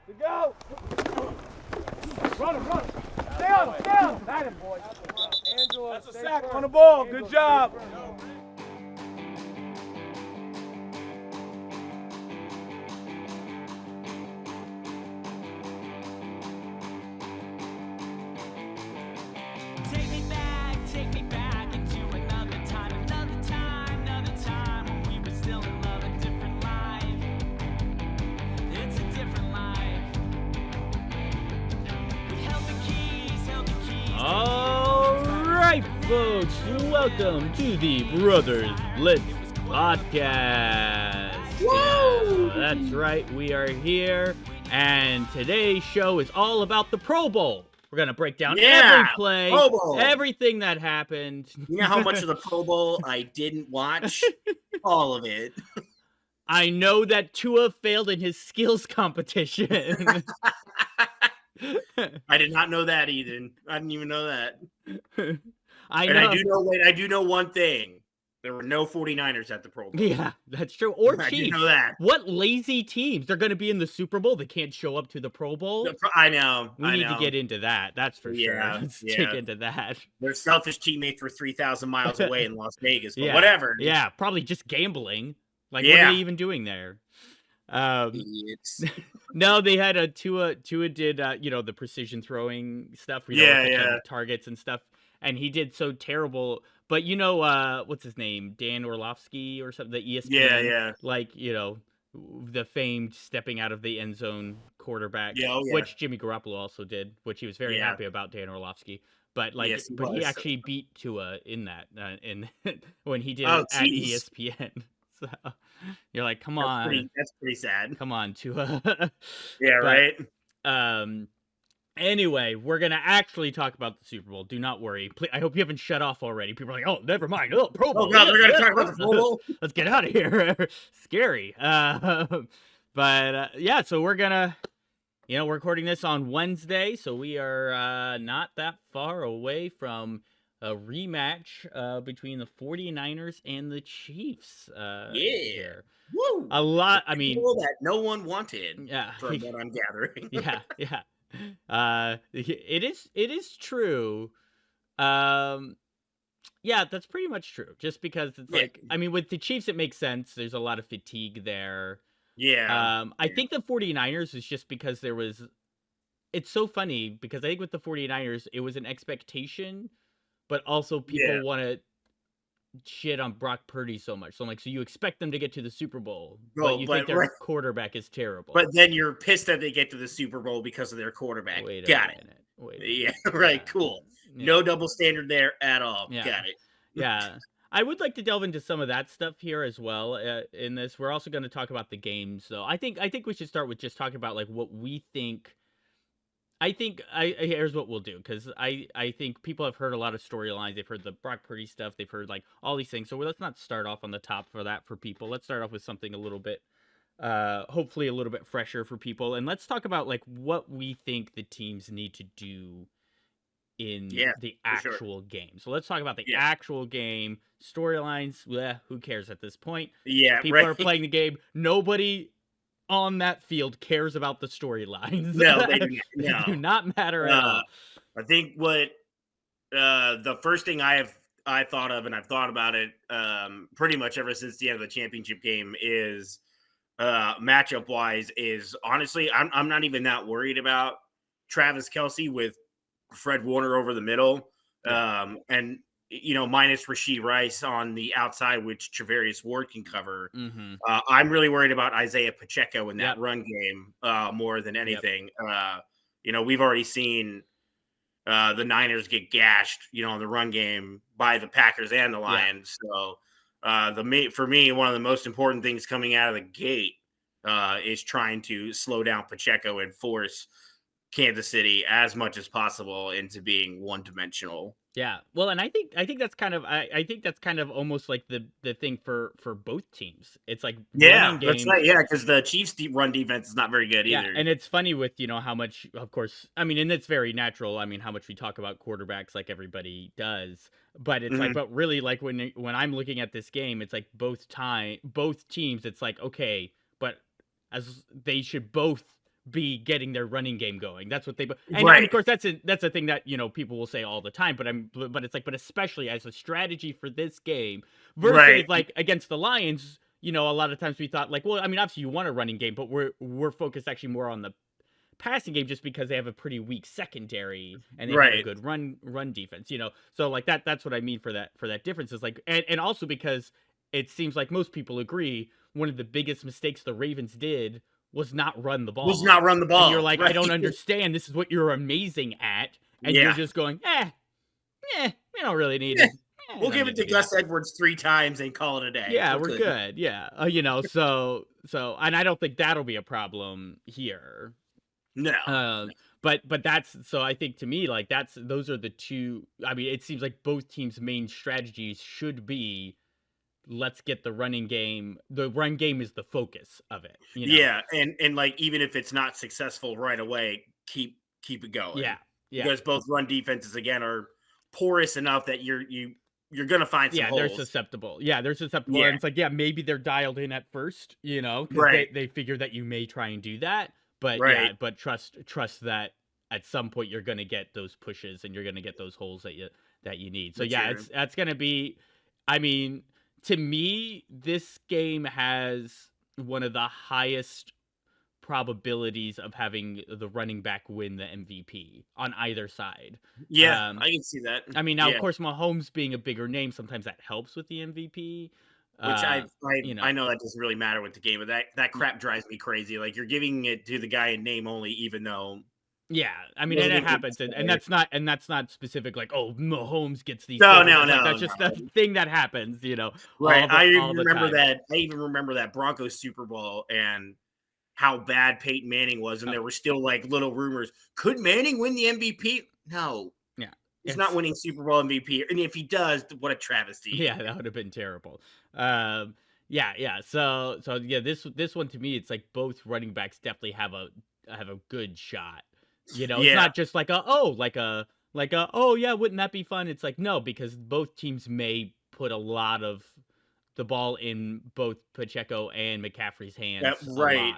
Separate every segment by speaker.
Speaker 1: To go. Run him. Stay on. That him, boy. Angela, that's a sack on the ball. Good job.
Speaker 2: Take me back into another time when we were still in love, a different life. It's a different life. We held the keys.
Speaker 3: All right, folks, welcome to the Brothers Blitz podcast.
Speaker 4: Woo!
Speaker 3: That's right, we are here, and today's show is all about the Pro Bowl. We're going to break down every play, everything that happened.
Speaker 4: You know how much of the Pro Bowl I didn't watch? All of it.
Speaker 3: I know that Tua failed in his skills competition.
Speaker 4: I did not know that, Ethan. I didn't even know that.
Speaker 3: I
Speaker 4: do know one thing. There were no 49ers at the Pro Bowl.
Speaker 3: Yeah, that's true. Or
Speaker 4: I
Speaker 3: Chiefs.
Speaker 4: do know that.
Speaker 3: What lazy teams? They're going to be in the Super Bowl. They can't show up to the Pro Bowl.
Speaker 4: I know.
Speaker 3: We need to get into that. That's for sure. Let's dig into that.
Speaker 4: Their selfish teammates were 3,000 miles away in Las Vegas, but whatever.
Speaker 3: Yeah, probably just gambling. Like, what are they even doing there? No, they had a Tua did the precision throwing stuff, targets and stuff, and he did so terrible. But what's his name, Dan Orlovsky or something, the ESPN, like the famed stepping out of the end zone quarterback, which Jimmy Garoppolo also did, which he was very happy about, Dan Orlovsky. But he actually beat Tua in that when he did at ESPN. So you're like, come on.
Speaker 4: That's pretty sad.
Speaker 3: Come on, Tua.
Speaker 4: Right.
Speaker 3: Anyway, we're going to actually talk about the Super Bowl. Do not worry. Please, I hope you haven't shut off already. People are like, oh, never mind. Oh, Pro Bowl.
Speaker 4: Oh, God, we're going to talk about the Pro Bowl?
Speaker 3: Let's get out of here. Scary. So we're going to, we're recording this on Wednesday, so we are not that far away from a rematch between the 49ers and the Chiefs. Here.
Speaker 4: Woo!
Speaker 3: A lot,
Speaker 4: that no one wanted,
Speaker 3: yeah,
Speaker 4: from what I'm gathering.
Speaker 3: yeah. It is true. Yeah, that's pretty much true. Just because it's with the Chiefs, it makes sense. There's a lot of fatigue there.
Speaker 4: Yeah.
Speaker 3: I think the 49ers is just because it's so funny because I think with the 49ers, it was an expectation, but also people want to shit on Brock Purdy so much. So I'm like, so you expect them to get to the Super Bowl, but you think their quarterback is terrible.
Speaker 4: But then you're pissed that they get to the Super Bowl because of their quarterback. Got it. Yeah, right. Cool. Yeah. No double standard there at all.
Speaker 3: Yeah.
Speaker 4: Got it.
Speaker 3: Yeah. I would like to delve into some of that stuff here as well in this. We're also going to talk about the games, though. I think we should start with just talking about like what we think. Here's what we'll do, because I think people have heard a lot of storylines. They've heard the Brock Purdy stuff. They've heard like all these things. So let's not start off on the top for that for people. Let's start off with something a little bit, hopefully a little bit fresher for people. And let's talk about like what we think the teams need to do in the actual game. So let's talk about the actual game. Storylines, who cares at this point?
Speaker 4: Yeah,
Speaker 3: people are playing the game. Nobody on that field cares about the storylines.
Speaker 4: No, they
Speaker 3: do not matter at all.
Speaker 4: I think what the first thing I thought of, and I've thought about it pretty much ever since the end of the championship game, is matchup wise is honestly I'm not even that worried about Travis Kelce with Fred Warner over the middle, and minus Rashee Rice on the outside, which Travarius Ward can cover.
Speaker 3: Mm-hmm.
Speaker 4: I'm really worried about Isaiah Pacheco in that run game more than anything. We've already seen the Niners get gashed, in the run game by the Packers and the Lions. So for me, one of the most important things coming out of the gate is trying to slow down Pacheco and force Kansas City as much as possible into being one-dimensional.
Speaker 3: Yeah, well, and I think that's kind of almost like the thing for both teams. It's like
Speaker 4: that's right. Yeah, because the Chiefs' run defense is not very good either.
Speaker 3: And it's funny with how much, of course, and it's very natural. How much we talk about quarterbacks, like everybody does. But it's like, but really, like when I'm looking at this game, it's like both teams. It's like, okay, but as they should both be getting their running game going. That's what and of course that's a thing that, people will say all the time, but it's like, but especially as a strategy for this game versus like against the Lions, a lot of times we thought like, well, I mean, obviously you want a running game, but we're focused actually more on the passing game just because they have a pretty weak secondary and they have a good run defense, So like that's what I mean for that difference is like, and also because it seems like most people agree one of the biggest mistakes the Ravens did was not run the ball. And you're like, I don't understand. This is what you're amazing at. And you're just going, we don't really need it.
Speaker 4: We'll give it to Gus Edwards 3 times and call it a day.
Speaker 3: Yeah, we're good. Yeah. So, and I don't think that'll be a problem here.
Speaker 4: No.
Speaker 3: But that's, so I think to me, like those are the two, I mean, it seems like both teams' main strategies should be, let's get the running game. The run game is the focus of it.
Speaker 4: Yeah, and like even if it's not successful right away, keep it going.
Speaker 3: Yeah.
Speaker 4: Because both run defenses again are porous enough that you're gonna find some holes.
Speaker 3: They're susceptible. Yeah, they're susceptible. And it's like, maybe they're dialed in at first, because they figure that you may try and do that, but but trust that at some point you're gonna get those pushes and you're gonna get those holes that you need. So that's gonna be, I mean. To me, this game has one of the highest probabilities of having the running back win the MVP on either side.
Speaker 4: Yeah, I can see that.
Speaker 3: I mean, now, of course, Mahomes being a bigger name, sometimes that helps with the MVP.
Speaker 4: Which I know that doesn't really matter with the game, but that crap drives me crazy. Like, you're giving it to the guy in name only, even though...
Speaker 3: Yeah, I mean, and it happens, and that's not specific. Like, oh, Mahomes gets these.
Speaker 4: No.
Speaker 3: That's just a thing that happens,
Speaker 4: Right. I even remember that Broncos Super Bowl and how bad Peyton Manning was, and there were still like little rumors. Could Manning win the MVP? No. Yeah, he's not winning Super Bowl MVP, and if he does, what a travesty.
Speaker 3: Yeah, that would have been terrible. Yeah. So this one to me, it's like both running backs definitely have a good shot. It's not just like wouldn't that be fun? It's like, no, because both teams may put a lot of the ball in both Pacheco and McCaffrey's hands.
Speaker 4: Right.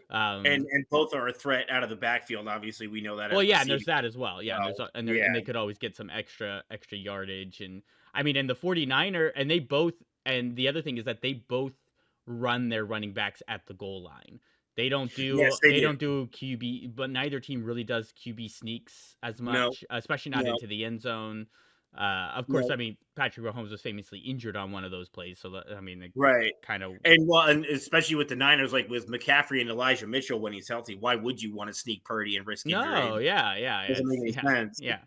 Speaker 4: And both are a threat out of the backfield. Obviously, we know that.
Speaker 3: Well, and there's that as well. Yeah, and they could always get some extra yardage. And I mean, and the 49er, and the other thing is that they both run their running backs at the goal line. They don't do don't do QB, but neither team really does QB sneaks as much, especially not into the end zone. Of course, I mean, Patrick Mahomes was famously injured on one of those plays, so that, I mean, kind of.
Speaker 4: And especially with the Niners, like with McCaffrey and Elijah Mitchell when he's healthy, why would you want to sneak Purdy and risk injury?
Speaker 3: No,
Speaker 4: doesn't make any sense.
Speaker 3: Yeah.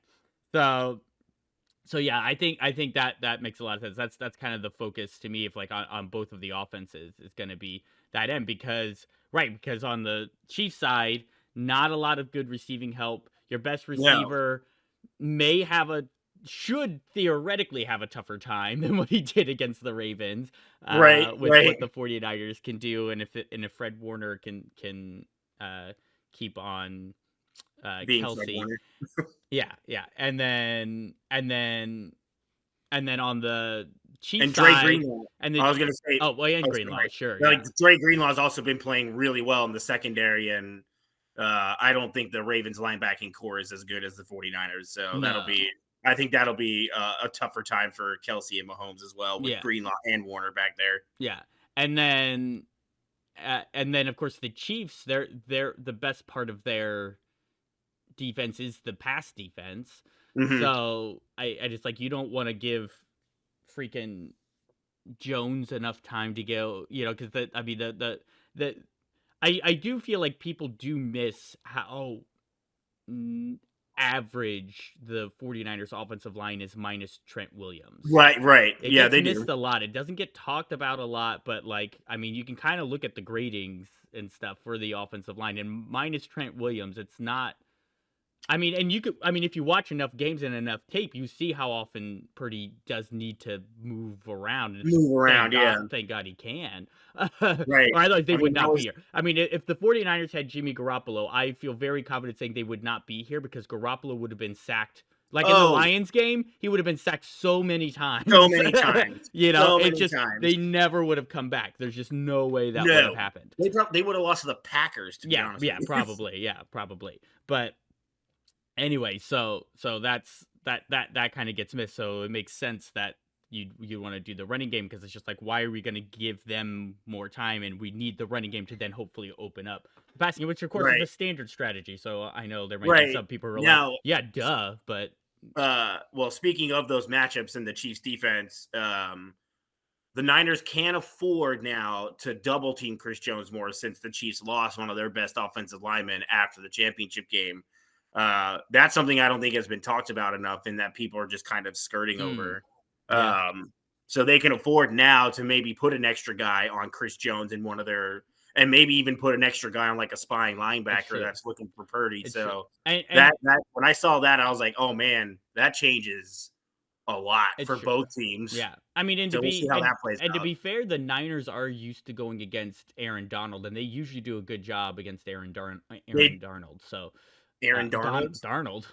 Speaker 3: So yeah, I think that makes a lot of sense. That's kind of the focus to me, if like on both of the offenses is going to be that end, because on the Chiefs side, not a lot of good receiving help. Your best receiver should theoretically have a tougher time than what he did against the Ravens, with what the 49ers can do, and if Fred Warner can keep on Kelsey. yeah, and then on the Chiefs
Speaker 4: and Dre
Speaker 3: side,
Speaker 4: Greenlaw.
Speaker 3: And
Speaker 4: I was going to say,
Speaker 3: Greenlaw, sure.
Speaker 4: Like Dre Greenlaw has also been playing really well in the secondary, and I don't think the Ravens linebacking core is as good as the 49ers. So I think that'll be a tougher time for Kelsey and Mahomes as well, with Greenlaw and Warner back there.
Speaker 3: Yeah, and then of course the Chiefs, they're the best part of their defense is the pass defense. Mm-hmm. So I just like, you don't want to give freaking Jones enough time to go, because I do feel like people do miss how average the 49ers offensive line is minus Trent Williams.
Speaker 4: Right.
Speaker 3: It gets missed a lot. It doesn't get talked about a lot, but like, I mean, you can kind of look at the gradings and stuff for the offensive line, and minus Trent Williams, it's not. I mean, if you watch enough games and enough tape, you see how often Purdy does need to move around. Thank God he can.
Speaker 4: Right.
Speaker 3: Or otherwise they would not be here. I mean, if the 49ers had Jimmy Garoppolo, I feel very confident saying they would not be here, because Garoppolo would have been sacked Like in the Lions game, he would have been sacked so many times.
Speaker 4: So many times.
Speaker 3: You know,
Speaker 4: so
Speaker 3: it just
Speaker 4: times.
Speaker 3: They never would have come back. There's just no way that would have happened.
Speaker 4: They would have lost to the Packers, to be honest.
Speaker 3: Yeah, probably. Yeah, probably. But anyway, so that's that kind of gets missed. So it makes sense that you want to do the running game, because it's just like, why are we going to give them more time, and we need the running game to then hopefully open up passing, which of course is a standard strategy. So I know there might be some people who are like, yeah, duh, but
Speaker 4: well, speaking of those matchups in the Chiefs defense, the Niners can't afford now to double team Chris Jones more, since the Chiefs lost one of their best offensive linemen after the championship game. That's something I don't think has been talked about enough, in that people are just kind of skirting over.
Speaker 3: Yeah.
Speaker 4: So they can afford now to maybe put an extra guy on Chris Jones in one of their, and maybe even put an extra guy on like a spying linebacker that's looking for Purdy. So and that when I saw that, I was like, oh man, that changes a lot for both teams.
Speaker 3: Yeah, I mean, and
Speaker 4: so we'll see how that plays out.
Speaker 3: To be fair, the Niners are used to going against Aaron Donald, and they usually do a good job against Aaron Darnold. So.
Speaker 4: Aaron Darnold?
Speaker 3: Darnold.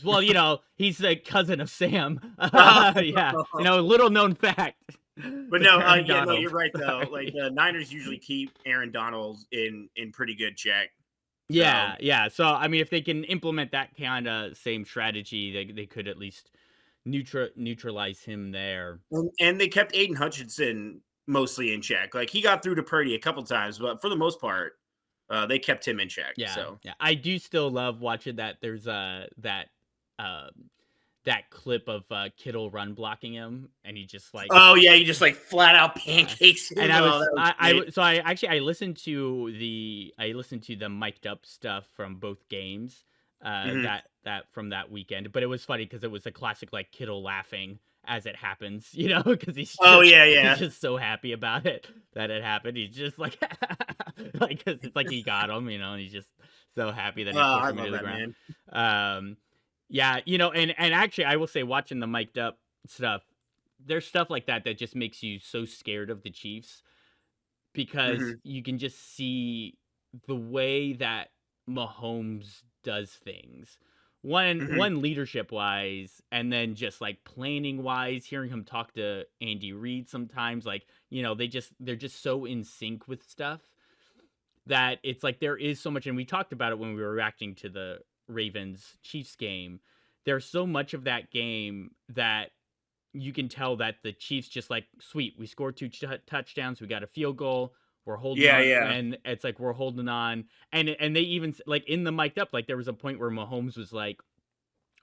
Speaker 3: Well, you know, he's the cousin of Sam. Yeah, you know, little known fact.
Speaker 4: But no, no, you're right though. Like the Niners usually keep Aaron Donald in pretty good check.
Speaker 3: So. Yeah. So I mean, if they can implement that kind of same strategy, they could at least neutralize him there.
Speaker 4: And they kept Aiden Hutchinson mostly in check. Like he got through to Purdy a couple times, but for the most part, they kept him in check.
Speaker 3: Yeah,
Speaker 4: so.
Speaker 3: Yeah. I do still love watching that. There's that clip of Kittle run blocking him, and he just like,
Speaker 4: oh yeah, he just like flat out pancakes.
Speaker 3: And I listened to the mic'd up stuff from both games that from that weekend, but it was funny because it was a classic like Kittle laughing as it happens, you know, because he's just so happy about it that it happened. He's just like like, cause it's like he got him, you know, and he's just so happy that he pushed him to the ground. Man. Yeah, you know, and actually I will say, watching the mic'd up stuff, there's stuff like that just makes you so scared of the Chiefs, because you can just see the way that Mahomes does things. One leadership wise, and then just like planning wise, hearing him talk to Andy Reid sometimes, like, you know, they're just so in sync with stuff that it's like there is so much, and we talked about it when we were reacting to the Ravens Chiefs game. There's so much of that game that you can tell that the Chiefs just like, sweet, we scored 2 touchdowns, we got a field goal, we're holding on, and it's like we're holding on, and they even like in the mic'd up, like there was a point where Mahomes was like,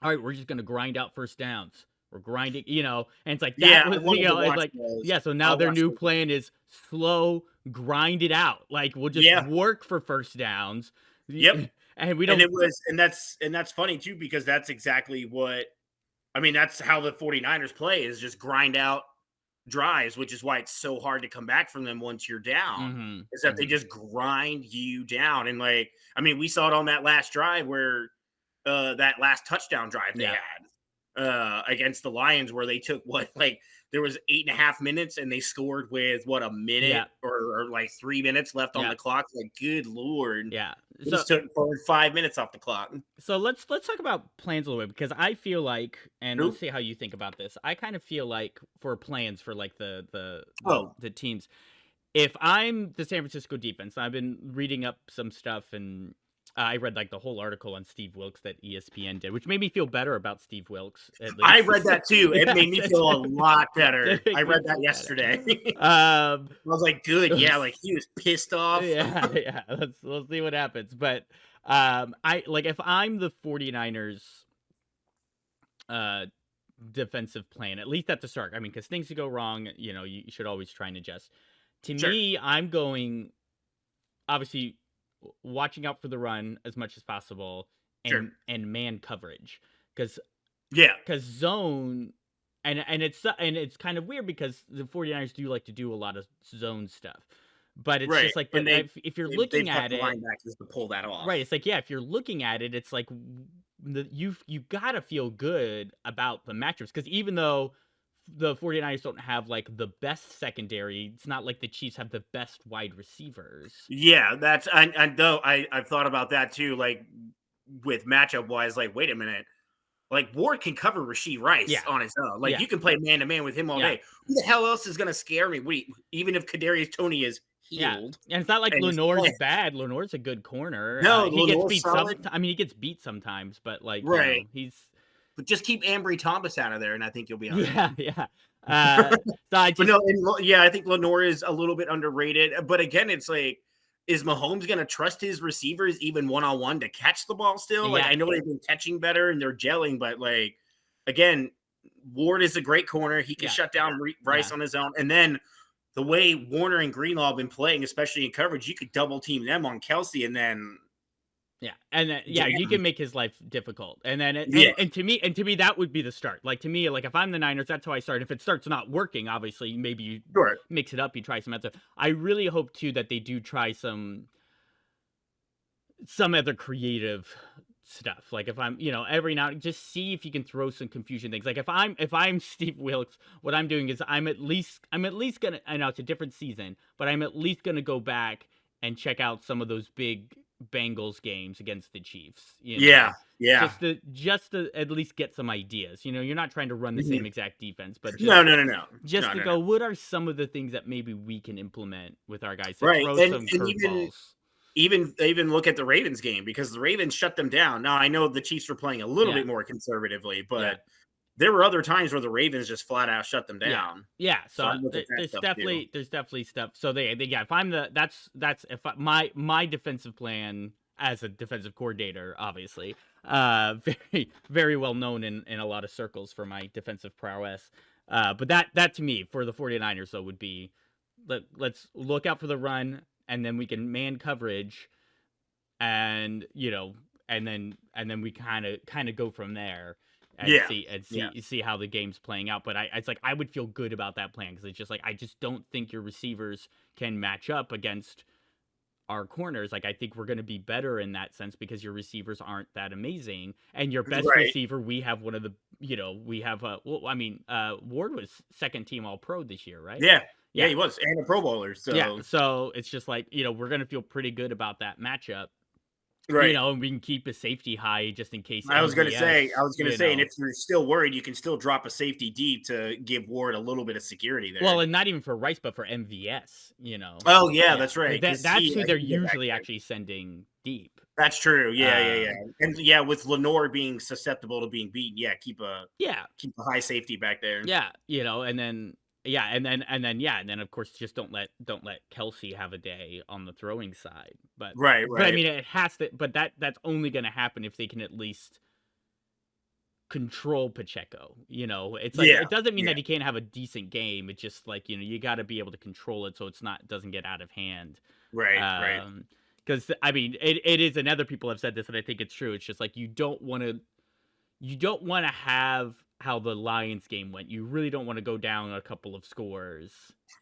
Speaker 3: all right, we're just gonna grind out first downs. We're grinding, you know, and it's like that was, you know, it's like so now their new plan is slow, grind it out. Like we'll just work for first downs.
Speaker 4: Yep.
Speaker 3: And we don't.
Speaker 4: And that's funny too, because that's exactly what, I mean, that's how the 49ers play, is just grind out drives, which is why it's so hard to come back from them once you're down, is that they just grind you down. And like, I mean, we saw it on that last drive where that last touchdown drive they had against the Lions, where they took there was 8.5 minutes and they scored with a minute or like 3 minutes left on the clock. Like, good Lord.
Speaker 3: Yeah.
Speaker 4: So just took 5 minutes off the clock.
Speaker 3: So let's talk about plans a little bit, because I feel like, and let's see how you think about this. I kind of feel like for plans for like the teams, if I'm the San Francisco defense, I've been reading up some stuff, and I read like the whole article on Steve Wilks that ESPN did, which made me feel better about Steve Wilks.
Speaker 4: I read that too. It made me feel a lot better. I read that yesterday. I was like, good. Yeah, like he was pissed off.
Speaker 3: Yeah. Let's see what happens. But I like, if I'm the 49ers defensive plan, at least at the start. I mean, because things could go wrong. You know, you should always try and adjust. To me, I'm going, obviously, watching out for the run as much as possible, and man coverage, because zone, and it's kind of weird because the 49ers do like to do a lot of zone stuff, but it's just like, but if you're looking at it,
Speaker 4: linebackers to pull that off,
Speaker 3: right? It's like, if you're looking at it, it's like you gotta feel good about the matchups, because even though the 49ers don't have like the best secondary, it's not like the Chiefs have the best wide receivers.
Speaker 4: Yeah, that's, and though I've thought about that too, like with matchup wise, like, wait a minute, Like, Ward can cover Rashee Rice on his own. Like, you can play man-to-man with him all day. Who the hell else is gonna scare me? Wait, even if Kadarius Toney is healed.
Speaker 3: And it's not like
Speaker 4: and he's
Speaker 3: Lenore's
Speaker 4: playing.
Speaker 3: bad. Lenore's a good corner.
Speaker 4: No,
Speaker 3: He gets
Speaker 4: Lenore's
Speaker 3: beat
Speaker 4: solid.
Speaker 3: he gets beat sometimes, but like,
Speaker 4: Right.
Speaker 3: he's
Speaker 4: But just keep Ambry Thomas out of there, and I think you'll be all right.
Speaker 3: yeah. So I
Speaker 4: But
Speaker 3: just
Speaker 4: no, I think Lenore is a little bit underrated. But again, it's like, is Mahomes going to trust his receivers even one-on-one to catch the ball still? Like, I know they've been catching better and they're gelling, but like, again, Ward is a great corner. He can shut down Rice on his own. And then the way Warner and Greenlaw have been playing, especially in coverage, you could double team them on Kelsey, and then
Speaker 3: you can make his life difficult. And then and to me that would be the start. Like, to me, like, if I'm the Niners, that's how I start. If it starts not working, obviously maybe you mix it up, you try some other. I really hope too that they do try some other creative stuff. Like, if I'm, every now just see if you can throw some confusion things. Like, if I'm Steve Wilkes, what I'm doing is I'm at least gonna, I know it's a different season, but I'm at least gonna go back and check out some of those big Bengals games against the Chiefs. Just to at least get some ideas. You're not trying to run the same exact defense, but just to go, what are some of the things that maybe we can implement with our guys to throw some curveballs?
Speaker 4: Even look at the Ravens game, because the Ravens shut them down. Now, I know the Chiefs were playing a little bit more conservatively, but there were other times where the Ravens just flat out shut them down.
Speaker 3: So there's definitely stuff. So if I'm my defensive plan as a defensive coordinator, obviously, very, very well known in a lot of circles for my defensive prowess. But that to me, for the 49ers, though, would be, let's look out for the run, and then we can man coverage, and then we kind of go from there. And see how the game's playing out. But it's like, I would feel good about that plan, because it's just like, I just don't think your receivers can match up against our corners. Like, I think we're going to be better in that sense, because your receivers aren't that amazing, and your best receiver, we have one of the, Ward was second team All-Pro this year, right?
Speaker 4: Yeah, he was, and a Pro Bowler. So
Speaker 3: so it's just like, we're going to feel pretty good about that matchup.
Speaker 4: Right.
Speaker 3: And we can keep a safety high just in case.
Speaker 4: I was going to say, and if you're still worried, you can still drop a safety deep to give Ward a little bit of security there.
Speaker 3: Well, and not even for Rice, but for MVS,
Speaker 4: Oh, yeah, that's right.
Speaker 3: That's who they're usually actually sending deep.
Speaker 4: That's true. Yeah. And with Lenore being susceptible to being beaten, keep a high safety back there.
Speaker 3: And then of course, just don't let Kelsey have a day on the throwing side. But
Speaker 4: right.
Speaker 3: But I mean, it has to. But that's only going to happen if they can at least control Pacheco. It's like, it doesn't mean that he can't have a decent game. It's just like, you got to be able to control it so doesn't get out of hand.
Speaker 4: Right.
Speaker 3: Because I mean, it is, and other people have said this, and I think it's true. It's just like, you don't want to have how the Lions game went. You really don't want to go down a couple of scores.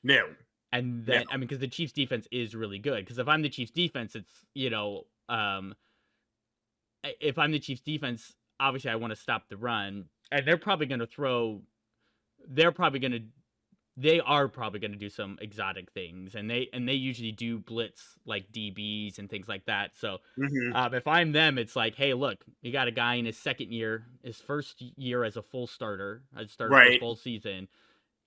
Speaker 4: No.
Speaker 3: And then, I mean, because the Chiefs defense is really good. Because if I'm the Chiefs defense, it's, if I'm the Chiefs defense, obviously I want to stop the run. And they are probably going to do some exotic things. And they usually do blitz like DBs and things like that. So if I'm them, it's like, hey, look, you got a guy in his first year as a full starter, for a full season.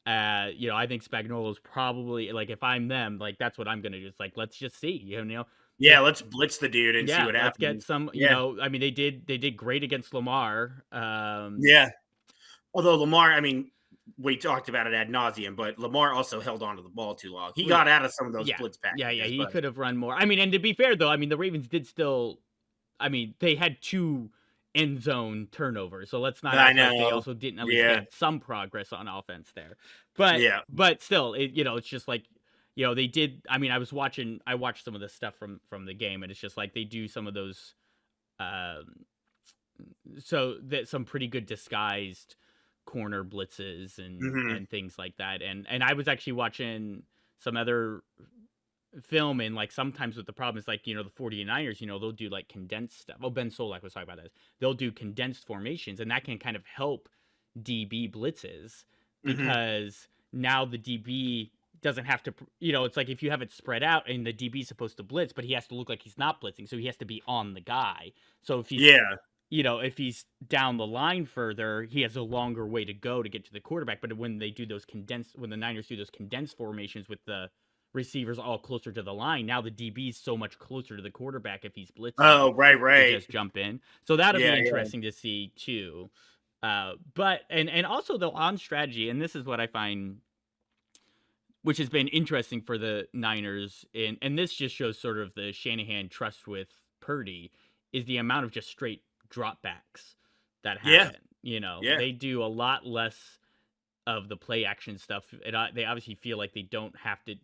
Speaker 3: I think Spagnuolo's probably, like, if I'm them, like, that's what I'm going to do. It's like, let's just see,
Speaker 4: let's blitz the dude and see what happens.
Speaker 3: Let's get some, I mean, they did great against Lamar.
Speaker 4: Although Lamar, I mean, we talked about it ad nauseum, but Lamar also held onto the ball too long. He got out of some of those blitz packages.
Speaker 3: He could have run more. I mean, and to be fair, though, I mean, the Ravens did still, I mean, they had 2 end zone turnovers, so let's not act like they also didn't at least get some progress on offense there. But still, it's just like, they did. I mean, I watched some of the stuff from the game, and it's just like, they do some of those, so that some pretty good disguised corner blitzes and things like that. And I was actually watching some other film, and like, sometimes with the problem is like, the 49ers, they'll do like condensed stuff. Oh, Ben Solak was talking about this. They'll do condensed formations, and that can kind of help DB blitzes, because now the DB doesn't have to, it's like, if you have it spread out and the DB is supposed to blitz, but he has to look like he's not blitzing, so he has to be on the guy. So if he's if he's down the line further, he has a longer way to go to get to the quarterback. But when the Niners do those condensed formations with the receivers all closer to the line, now the DB is so much closer to the quarterback if he's blitzing.
Speaker 4: Oh, right.
Speaker 3: To just jump in. So that'll be
Speaker 4: Yeah,
Speaker 3: interesting to see too. But also though on strategy, and this is what I find, which has been interesting for the Niners, and this just shows sort of the Shanahan trust with Purdy, is the amount of just straight dropbacks that happen. They do a lot less of the play action stuff. They obviously feel like they don't have to.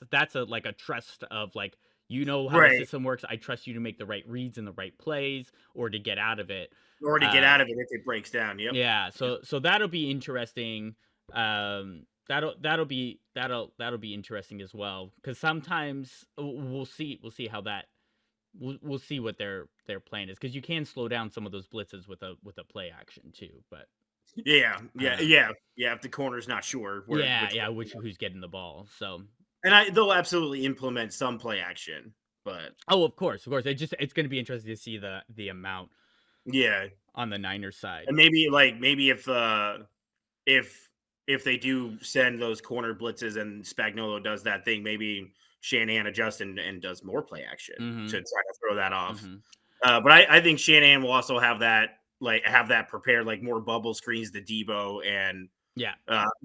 Speaker 3: That's a trust of like, how the system works. I trust you to make the right reads and the right plays, or to get out of it.
Speaker 4: Or to get out of it if it breaks down. Yep.
Speaker 3: Yeah. So that'll be interesting. That'll be interesting as well, because sometimes we'll see how that. We'll see what their plan is, because you can slow down some of those blitzes with a play action too. But
Speaker 4: if the corner's not sure.
Speaker 3: Who's getting the ball. So,
Speaker 4: and they'll absolutely implement some play action, but
Speaker 3: of course, it's going to be interesting to see the amount.
Speaker 4: Yeah,
Speaker 3: on the Niners side,
Speaker 4: and maybe if they do send those corner blitzes and Spagnuolo does that thing, maybe Shanahan adjusts and does more play action to try to throw that off. But I think Shanahan will also have that prepared, like more bubble screens to Debo and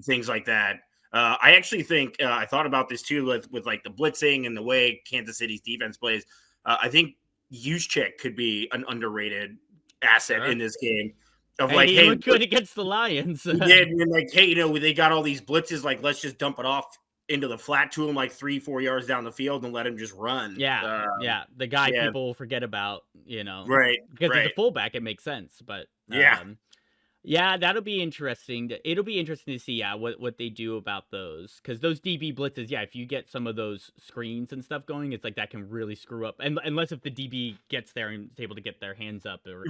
Speaker 4: things like that. I actually think I thought about this too with like the blitzing and the way Kansas City's defense plays. I think Juszczyk could be an underrated asset in this game.
Speaker 3: He looked good against the Lions.
Speaker 4: Yeah, like, hey, they got all these blitzes. Like, let's just dump it off into the flat to him, like 3-4 yards down the field, and let him just run.
Speaker 3: The guy people forget about,
Speaker 4: right?
Speaker 3: Because he's a fullback, it makes sense. But that'll be interesting. It'll be interesting to see what they do about those, because those DB blitzes, if you get some of those screens and stuff going, it's like that can really screw up. And unless if the DB gets there and is able to get their hands up, or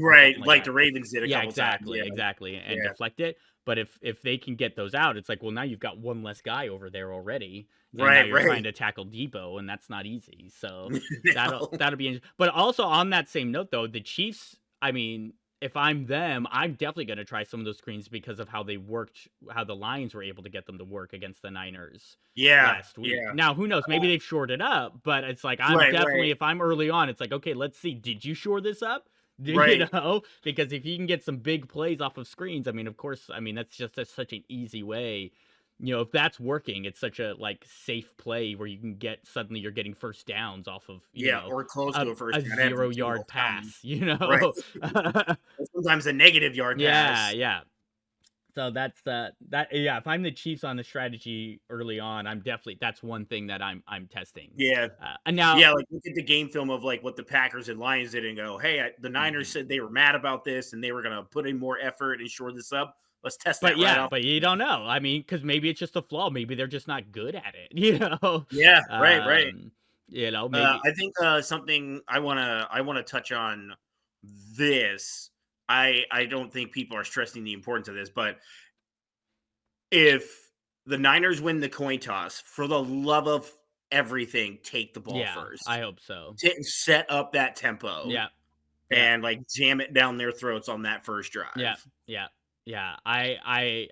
Speaker 4: like the Ravens did a couple
Speaker 3: times.
Speaker 4: Yeah,
Speaker 3: exactly, and deflect it. But if they can get those out, it's like, well, now you've got one less guy over there already. And now you're trying to tackle Debo, and that's not easy. So that'll be interesting. But also on that same note, though, the Chiefs, I mean, if I'm them, I'm definitely going to try some of those screens because of how they worked, how the Lions were able to get them to work against the Niners last week. Now, who knows? Maybe they've shored it up, but it's like, I'm definitely, if I'm early on, it's like, okay, let's see. Did you shore this up? Because if you can get some big plays off of screens, I mean, of course, that's just such an easy way. If that's working, it's such a safe play where you can suddenly you're getting first downs off of
Speaker 4: or close to a first down,
Speaker 3: 0-yard pass,
Speaker 4: sometimes a negative yard pass.
Speaker 3: So that's if I'm the Chiefs on the strategy early on, that's one thing that I'm testing. And now
Speaker 4: like look at the game film of like what the Packers and Lions did and go, hey, the Niners said they were mad about this and they were going to put in more effort and shore this up. Let's test that.
Speaker 3: But you don't know. I mean, because maybe it's just a flaw. Maybe they're just not good at it.
Speaker 4: Right.
Speaker 3: Maybe.
Speaker 4: I think something I wanna touch on this. I don't think people are stressing the importance of this, but if the Niners win the coin toss, for the love of everything, take the ball first.
Speaker 3: I hope so.
Speaker 4: Set up that tempo. And jam it down their throats on that first drive.
Speaker 3: I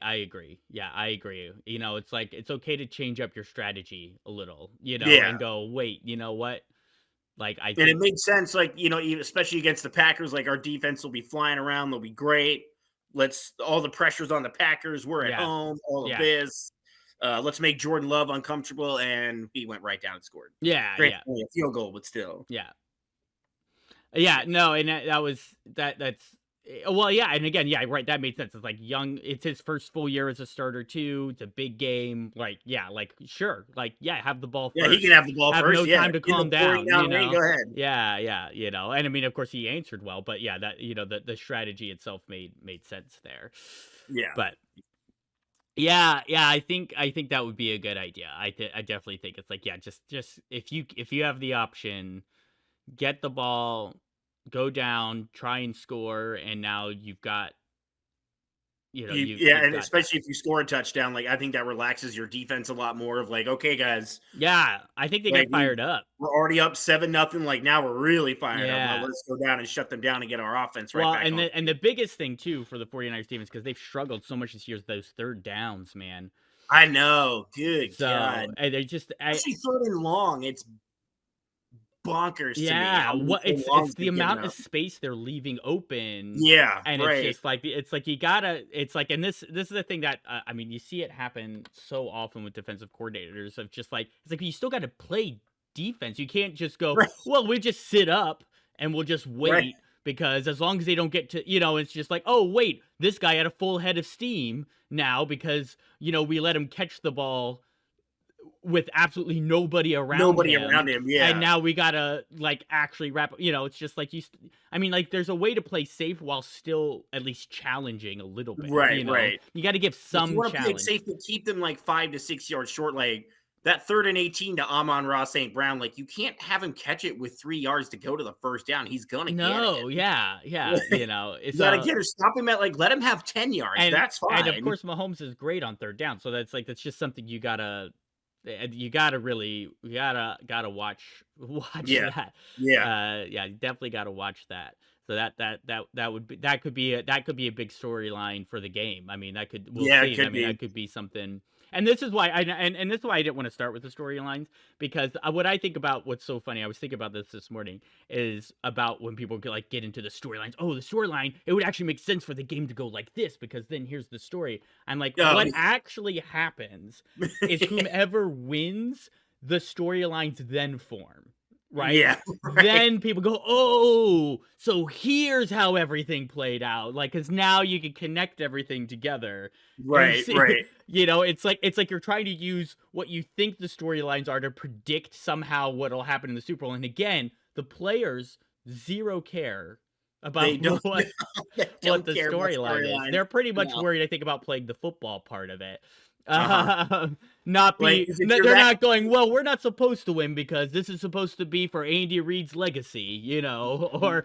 Speaker 3: agree. I agree. It's like, it's okay to change up your strategy a little, and go, wait, you know what? And
Speaker 4: it makes sense, especially against the Packers, our defense will be flying around, they'll be great. All the pressure's on the Packers, we're at home, all of this. Let's make Jordan Love uncomfortable, and he went right down and scored. Great, a field goal, but still.
Speaker 3: No, and that's well, and again, right, that made sense. It's like it's his first full year as a starter too. It's a big game. Sure. Have the ball first.
Speaker 4: He can have the ball
Speaker 3: have
Speaker 4: first.
Speaker 3: No time to calm down.
Speaker 4: Go ahead.
Speaker 3: And I mean, of course he answered well, but that, the strategy itself made sense there. But I think that would be a good idea. I definitely think it's like, just if you have the option, get the ball, go down, try and score, and now you've got
Speaker 4: and especially if you score a touchdown, like I think that relaxes your defense a lot more. Of like, okay, guys,
Speaker 3: yeah, I think they
Speaker 4: like,
Speaker 3: get fired up.
Speaker 4: We're already up 7-0. Like now we're really fired up. Now
Speaker 3: Yeah.
Speaker 4: let's go down and shut them down and get our offense right
Speaker 3: Well,
Speaker 4: back on.
Speaker 3: and the biggest thing too for the 49ers defense, because they've struggled so much this year, is those third downs, man.
Speaker 4: I know, good God.
Speaker 3: And they just
Speaker 4: actually third and long. It's bonkers to me.
Speaker 3: yeah, it's the amount
Speaker 4: up.
Speaker 3: of space they're leaving open.
Speaker 4: Yeah,
Speaker 3: and
Speaker 4: right.
Speaker 3: it's like you gotta. It's like, and this is the thing that I mean, you see it happen so often with defensive coordinators of just like, it's like you still got to play defense. You can't just go,
Speaker 4: Right.
Speaker 3: well, we just sit up and we'll just wait.
Speaker 4: Right.
Speaker 3: Because as long as they don't get to, it's just like, oh, wait, this guy had a full head of steam now because, we let him catch the ball with absolutely nobody around him.
Speaker 4: Yeah.
Speaker 3: And now we got to, like, actually wrap, it's just like there's a way to play safe while still at least challenging a little bit.
Speaker 4: Right, right.
Speaker 3: You got to give some
Speaker 4: you want to
Speaker 3: challenge.
Speaker 4: play safe to keep them like 5 to 6 yards short, like that 3rd and 18 to Amon-Ra St. Brown, like you can't have him catch it with 3 yards to go to the first down. He's gonna get it.
Speaker 3: Yeah.
Speaker 4: You gotta get her, stop him at let him have 10 yards. That's fine.
Speaker 3: And of course, Mahomes is great on third down, so that's just something you gotta really gotta watch that.
Speaker 4: Yeah,
Speaker 3: you definitely gotta watch that. So that could be a big storyline for the game. I mean, we'll see. That could be something. And this is why I didn't want to start with the storylines, because what I think about what's so funny, I was thinking about this morning, is about when people get into the storylines. Oh, the storyline, it would actually make sense for the game to go like this because then here's the story. I'm like, what actually happens is whomever wins, the storylines then form. Right?
Speaker 4: Yeah. Right.
Speaker 3: Then people go, oh, so here's how everything played out. Like, because now you can connect everything together.
Speaker 4: Right, right.
Speaker 3: It's like you're trying to use what you think the storylines are to predict somehow what'll happen in the Super Bowl. And again, the players zero care about what the storyline is. They're pretty much worried, I think, about playing the football part of it. They're not going, well, we're not supposed to win because this is supposed to be for Andy Reid's legacy, or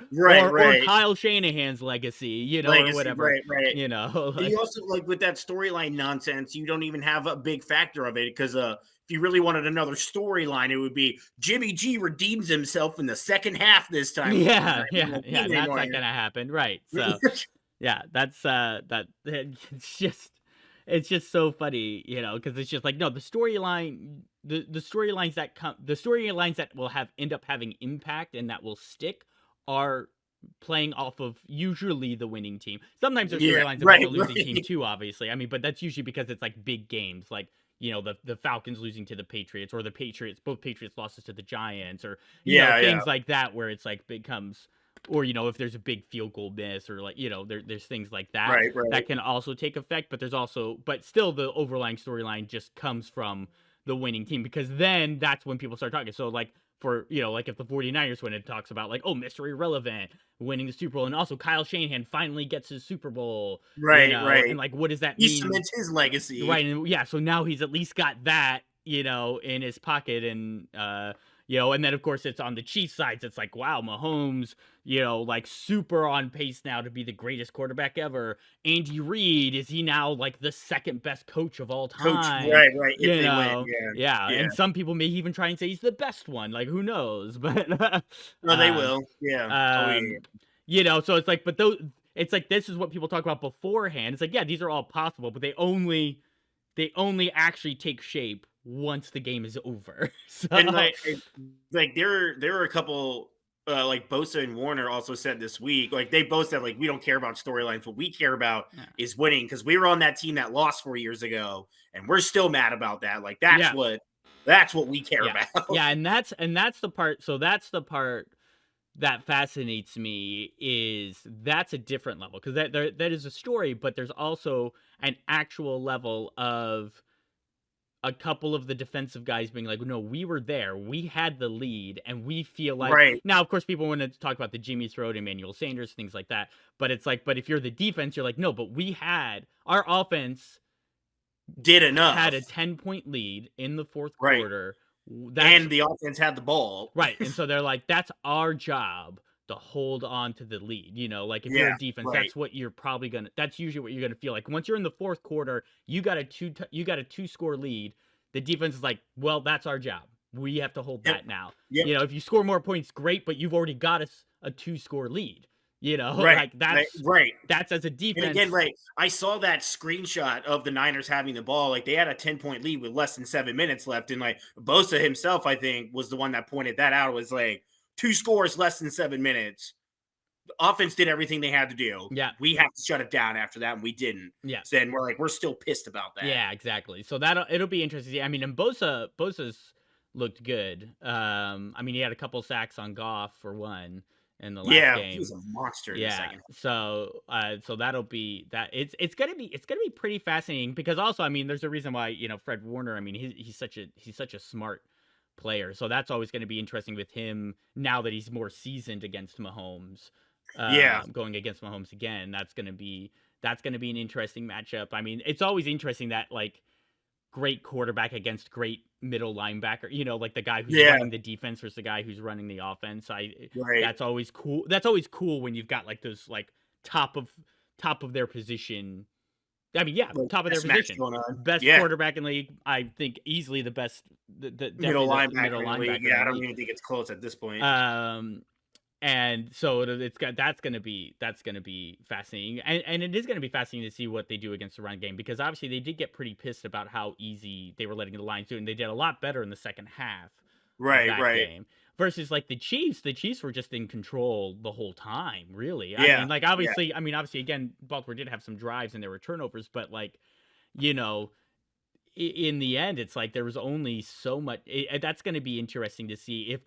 Speaker 3: Kyle Shanahan's legacy, or whatever.
Speaker 4: Right.
Speaker 3: You
Speaker 4: also, with that storyline nonsense, you don't even have a big factor of it because if you really wanted another storyline, it would be Jimmy G redeems himself in the second half this time.
Speaker 3: Yeah, that's not gonna happen, right? So yeah, that's it's just so funny, because it's just like, no, the storylines that will end up having impact and that will stick are playing off of usually the winning team. Sometimes there's storylines about the losing team too, obviously. I mean, but that's usually because it's like big games, like the Falcons losing to the Patriots, or both Patriots losses to the Giants, or things like that, where it's like becomes. Or, if there's a big field goal miss, or there's things like that that can also take effect. But still the overlying storyline just comes from the winning team, because then that's when people start talking. So if the 49ers win, it talks about Mr. Irrelevant winning the Super Bowl. And also Kyle Shanahan finally gets his Super Bowl.
Speaker 4: Right.
Speaker 3: And what does that mean?
Speaker 4: He cements his legacy.
Speaker 3: Right. And so now he's at least got that, in his pocket. And, and then of course it's on the Chiefs side. It's like, wow, Mahomes, super on pace now to be the greatest quarterback ever. Andy Reid, is he now the second best coach of all time?
Speaker 4: Right.
Speaker 3: If they win, yeah. And some people may even try and say he's the best one. Who knows? But
Speaker 4: they will. Yeah.
Speaker 3: So it's like, but it's like, this is what people talk about beforehand. It's like, yeah, these are all possible, but they only actually take shape once the game is over. So.
Speaker 4: And there are a couple Bosa and Warner also said this week, they both said we don't care about storylines. What we care about is winning, because we were on that team that lost 4 years ago, and we're still mad about that. That's what we care about.
Speaker 3: Yeah, and that's the part. So that's the part that fascinates me, is that's a different level, because that is a story, but there's also an actual level of a couple of the defensive guys being like, no, we were there, we had the lead, and we feel like now, of course, people want to talk about the Jimmy Throat, Emmanuel Sanders, things like that, but it's like, but if you're the defense, you're like, no, but our offense
Speaker 4: did enough,
Speaker 3: had a 10-point lead in the fourth quarter,
Speaker 4: and the offense had the ball,
Speaker 3: and so they're like, that's our job to hold on to the lead. Like if you're a defense,
Speaker 4: right.
Speaker 3: that's usually what you're gonna feel like. Once you're in the fourth quarter, you got a 2-score lead. The defense is like, well, that's our job. We have to hold that now.
Speaker 4: Yep.
Speaker 3: If you score more points, great, but you've already got a 2-score lead.
Speaker 4: Right.
Speaker 3: Like that's
Speaker 4: right.
Speaker 3: That's as a defense.
Speaker 4: And again, like I saw that screenshot of the Niners having the ball. Like they had a 10-point lead with less than 7 minutes left, and like Bosa himself, I think, was the one that pointed that out. It was like 2 scores less than 7 minutes. The offense did everything they had to do.
Speaker 3: Yeah,
Speaker 4: we have to shut it down after that, and we didn't.
Speaker 3: Yeah,
Speaker 4: so then we're still pissed about that.
Speaker 3: Yeah, exactly. So it'll be interesting to see. I mean, and Bosa's looked good. I mean, he had a couple sacks on Goff for one in the last game.
Speaker 4: He was a monster in the second.
Speaker 3: So that'll be that. It's gonna be pretty fascinating because also, I mean, there's a reason why Fred Warner. I mean, he's such a smart player. So that's always going to be interesting with him now that he's more seasoned against Mahomes. Going against Mahomes again, that's going to be an interesting matchup. I mean, it's always interesting that like great quarterback against great middle linebacker, like the guy who's running the defense versus the guy who's running the offense. That's always cool. That's always cool when you've got like those like top of their position. I mean, top of their position. Best quarterback in the league. I think easily the best
Speaker 4: middle linebacker. Yeah, I don't even think it's close at this point.
Speaker 3: And so that's gonna be fascinating, and it is gonna be fascinating to see what they do against the run game because obviously they did get pretty pissed about how easy they were letting the Lions do, and they did a lot better in the second half. Right. Game. Versus like the Chiefs were just in control the whole time, really. I mean, like obviously, again, Baltimore did have some drives and there were turnovers, but like, in the end, it's like there was only so much. That's going to be interesting to see if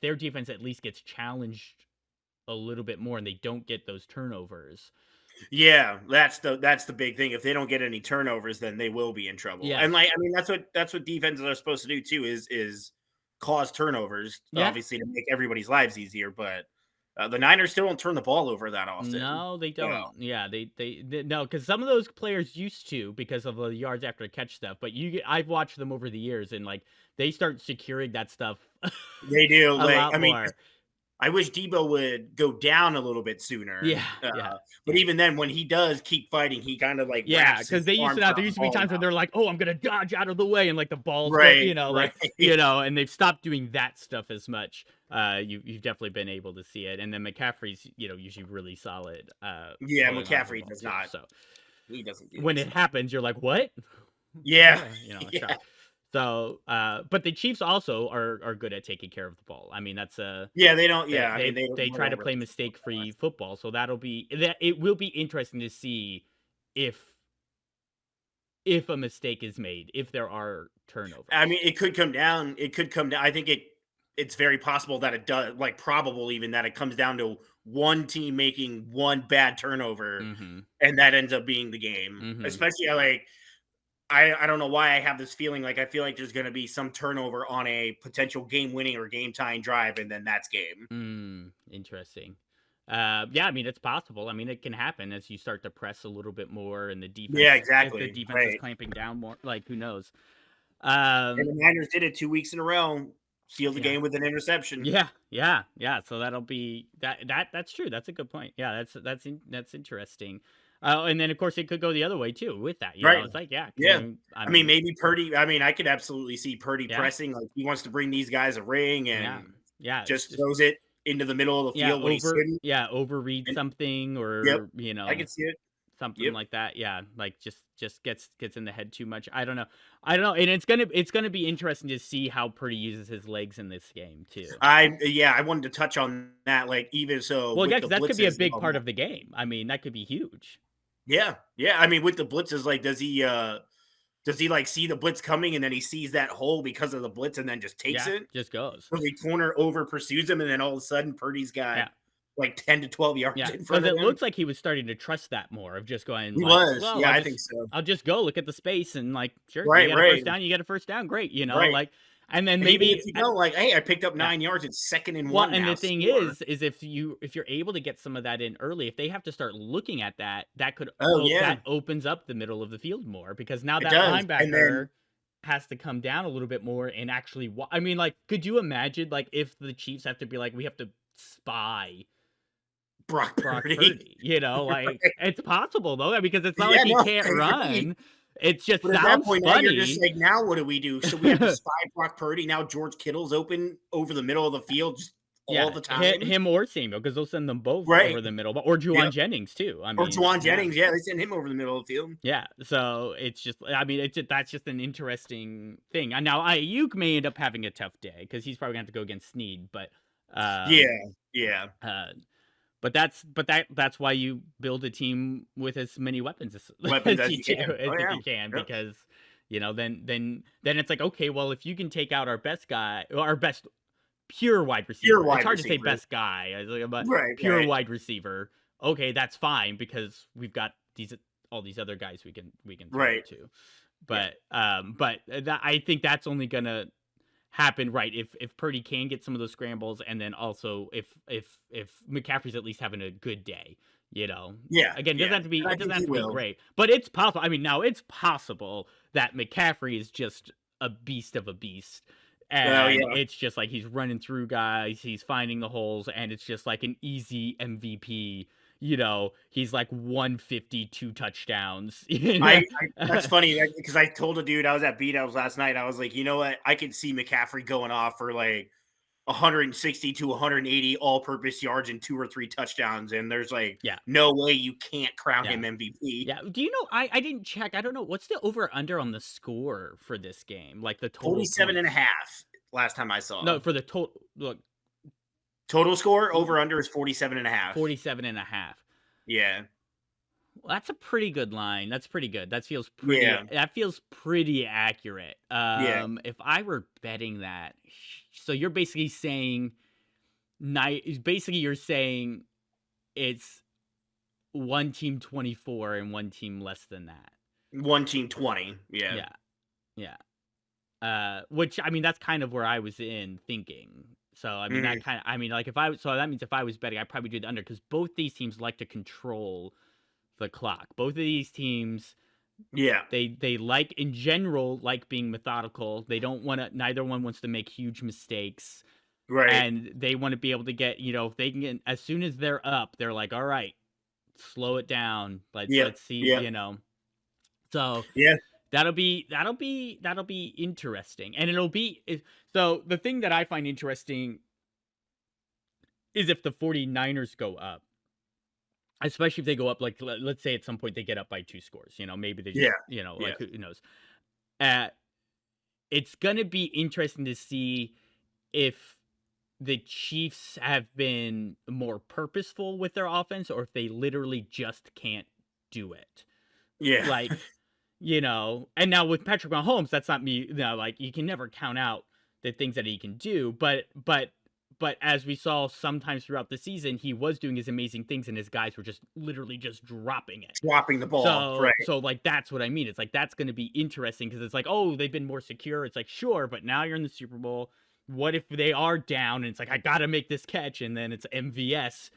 Speaker 3: their defense at least gets challenged a little bit more and they don't get those turnovers.
Speaker 4: Yeah, that's the big thing. If they don't get any turnovers, then they will be in trouble. Yeah. And like, I mean, that's what defenses are supposed to do too. Is cause turnovers, obviously, to make everybody's lives easier. But the Niners still don't turn the ball over that often.
Speaker 3: No, they don't. Yeah, they no, because some of those players used to because of the yards after catch stuff. But I've watched them over the years, and like they start securing that stuff.
Speaker 4: They do. I mean, I wish Debo would go down a little bit sooner. But even then, when he does keep fighting, he kind of like
Speaker 3: because there used to be times when they're like, "Oh, I'm gonna dodge out of the way," and like the balls, and they've stopped doing that stuff as much. You've definitely been able to see it, and then McCaffrey's usually really solid.
Speaker 4: McCaffrey does not.
Speaker 3: So
Speaker 4: he doesn't.
Speaker 3: When it happens, you're like, "What?" So, but the Chiefs also are good at taking care of the ball. I mean, that's
Speaker 4: they don't.
Speaker 3: They try to play mistake-free football. So it will be interesting to see if a mistake is made, if there are turnovers.
Speaker 4: I mean, it could come down. I think it's very possible that it does. Like probable even that it comes down to one team making one bad turnover, and that ends up being the game. Especially like. I don't know why I have this feeling like I feel like there's going to be some turnover on a potential game-winning or game-tying drive, and then that's game.
Speaker 3: Interesting. I mean, it's possible. I mean, it can happen as you start to press a little bit more, and the defense.
Speaker 4: Yeah, exactly.
Speaker 3: If the defense is clamping down more, like who knows?
Speaker 4: And the Niners did it 2 weeks in a row. Sealed the game with an interception.
Speaker 3: Yeah. So that'll be that's true. That's a good point. Yeah, that's interesting. And then, of course, it could go the other way, too, with that. You know, it's like,
Speaker 4: I mean, maybe Purdy. I mean, I could absolutely see Purdy pressing. Like, he wants to bring these guys a ring and just throws it into the middle of the field when he shouldn't.
Speaker 3: Overread something or,
Speaker 4: I can see it.
Speaker 3: Something like that. Yeah, like just gets in the head too much. I don't know. And it's gonna be interesting to see how Purdy uses his legs in this game too.
Speaker 4: I wanted to touch on that. Like even so,
Speaker 3: well, that could be a big part of the game. I mean, that could be huge.
Speaker 4: Yeah. I mean, with the blitzes, like, does he like see the blitz coming and then he sees that hole because of the blitz and then just takes it?
Speaker 3: Just goes.
Speaker 4: So the corner over pursues him, and then all of a sudden Purdy's got like 10 to 12 yards in front of him.
Speaker 3: It looks like he was starting to trust that more of just going.
Speaker 4: He was. Well, I think so.
Speaker 3: I'll just go look at the space and like, sure, you get a first down, you get a first down, great, like. And then maybe
Speaker 4: if you go like, hey, I picked up 9 yards. It's 2nd and 1.
Speaker 3: And the thing is if you're able to get some of that in early, if they have to start looking at that could that opens up the middle of the field more because now that linebacker has to come down a little bit more and actually. I mean, like, could you imagine like if the Chiefs have to be like, we have to spy
Speaker 4: Brock Purdy.
Speaker 3: You know, like it's possible though, because it's not
Speaker 4: Yeah,
Speaker 3: like he
Speaker 4: no,
Speaker 3: can't
Speaker 4: I agree.
Speaker 3: run. It just
Speaker 4: But at that
Speaker 3: sounds
Speaker 4: point, now you're just
Speaker 3: funny.
Speaker 4: like, now what do we do? So we have to spy Brock Purdy. Now George Kittle's open over the middle of the field just all the time.
Speaker 3: Him or Samuel, because they'll send them both
Speaker 4: Right.
Speaker 3: over the middle, or Juwan
Speaker 4: Yep.
Speaker 3: Jennings too. I mean,
Speaker 4: Or Juwan Jennings, yeah, they send him over the middle of the field.
Speaker 3: Yeah, so it's just, I mean, that's just an interesting thing. And now Ayuk may end up having a tough day because he's probably going to have to go against Snead, but
Speaker 4: Yeah.
Speaker 3: But that's why you build a team with as many weapons as you can,
Speaker 4: Yep.
Speaker 3: because you know then it's like, okay, well, if you can take out our best guy, or our best pure wide receiver, it's hard to say best guy, but pure wide receiver, okay, that's fine because we've got all these other guys we can throw to. But I think that's only gonna happen, right, if Purdy can get some of those scrambles, and then also if McCaffrey's at least having a good day, you know. Again, it doesn't have to be great, but it's possible. I mean, now it's possible that McCaffrey is just a beast of a beast, and it's just like he's running through guys, he's finding the holes, and it's just like an easy MVP. You know, he's like 152 touchdowns. You know?
Speaker 4: That's funny because I told a dude I was at Beat-Ups last night. I was like, you know what? I could see McCaffrey going off for like 160 to 180 all-purpose yards and 2 or 3 touchdowns, and there's like no way you can't crown him MVP.
Speaker 3: Yeah. Do you know? I didn't check. I don't know what's the over/under on the score for this game. Like the total
Speaker 4: 47.5 last time I saw.
Speaker 3: No, for the total. Look.
Speaker 4: Total score over/under is 47.5.
Speaker 3: 47.5.
Speaker 4: Yeah.
Speaker 3: Well, that's a pretty good line. That's pretty good. That feels pretty. That feels pretty accurate. If I were betting that, so you're basically saying, you're saying it's one team 24 and one team less than that.
Speaker 4: One team 20. Yeah.
Speaker 3: Which, I mean, that's kind of where I was thinking. So, I mean, that means if I was betting, I'd probably do the under, because both these teams like to control the clock. Both of these teams, they like, in general, like being methodical. They don't want to, neither one wants to make huge mistakes.
Speaker 4: Right.
Speaker 3: And they want to be able to get, you know, if they can get, as soon as they're up, they're like, all right, slow it down. Let's see, you know. So, That'll be interesting, and it'll be so. The thing that I find interesting is if the 49ers go up, especially if they go up, like let's say at some point they get up by 2 scores. You know, maybe they just, you know, like who knows. It's gonna be interesting to see if the Chiefs have been more purposeful with their offense, or if they literally just can't do it.
Speaker 4: Yeah,
Speaker 3: like. You know, and now with Patrick Mahomes, that's not me. You know, like, you can never count out the things that he can do. But as we saw sometimes throughout the season, he was doing his amazing things, and his guys were just literally just dropping
Speaker 4: the ball.
Speaker 3: So like, that's what I mean. It's like, that's going to be interesting, because it's like, oh, they've been more secure. It's like, sure, but now you're in the Super Bowl. What if they are down and it's like, I got to make this catch, and then it's MVS,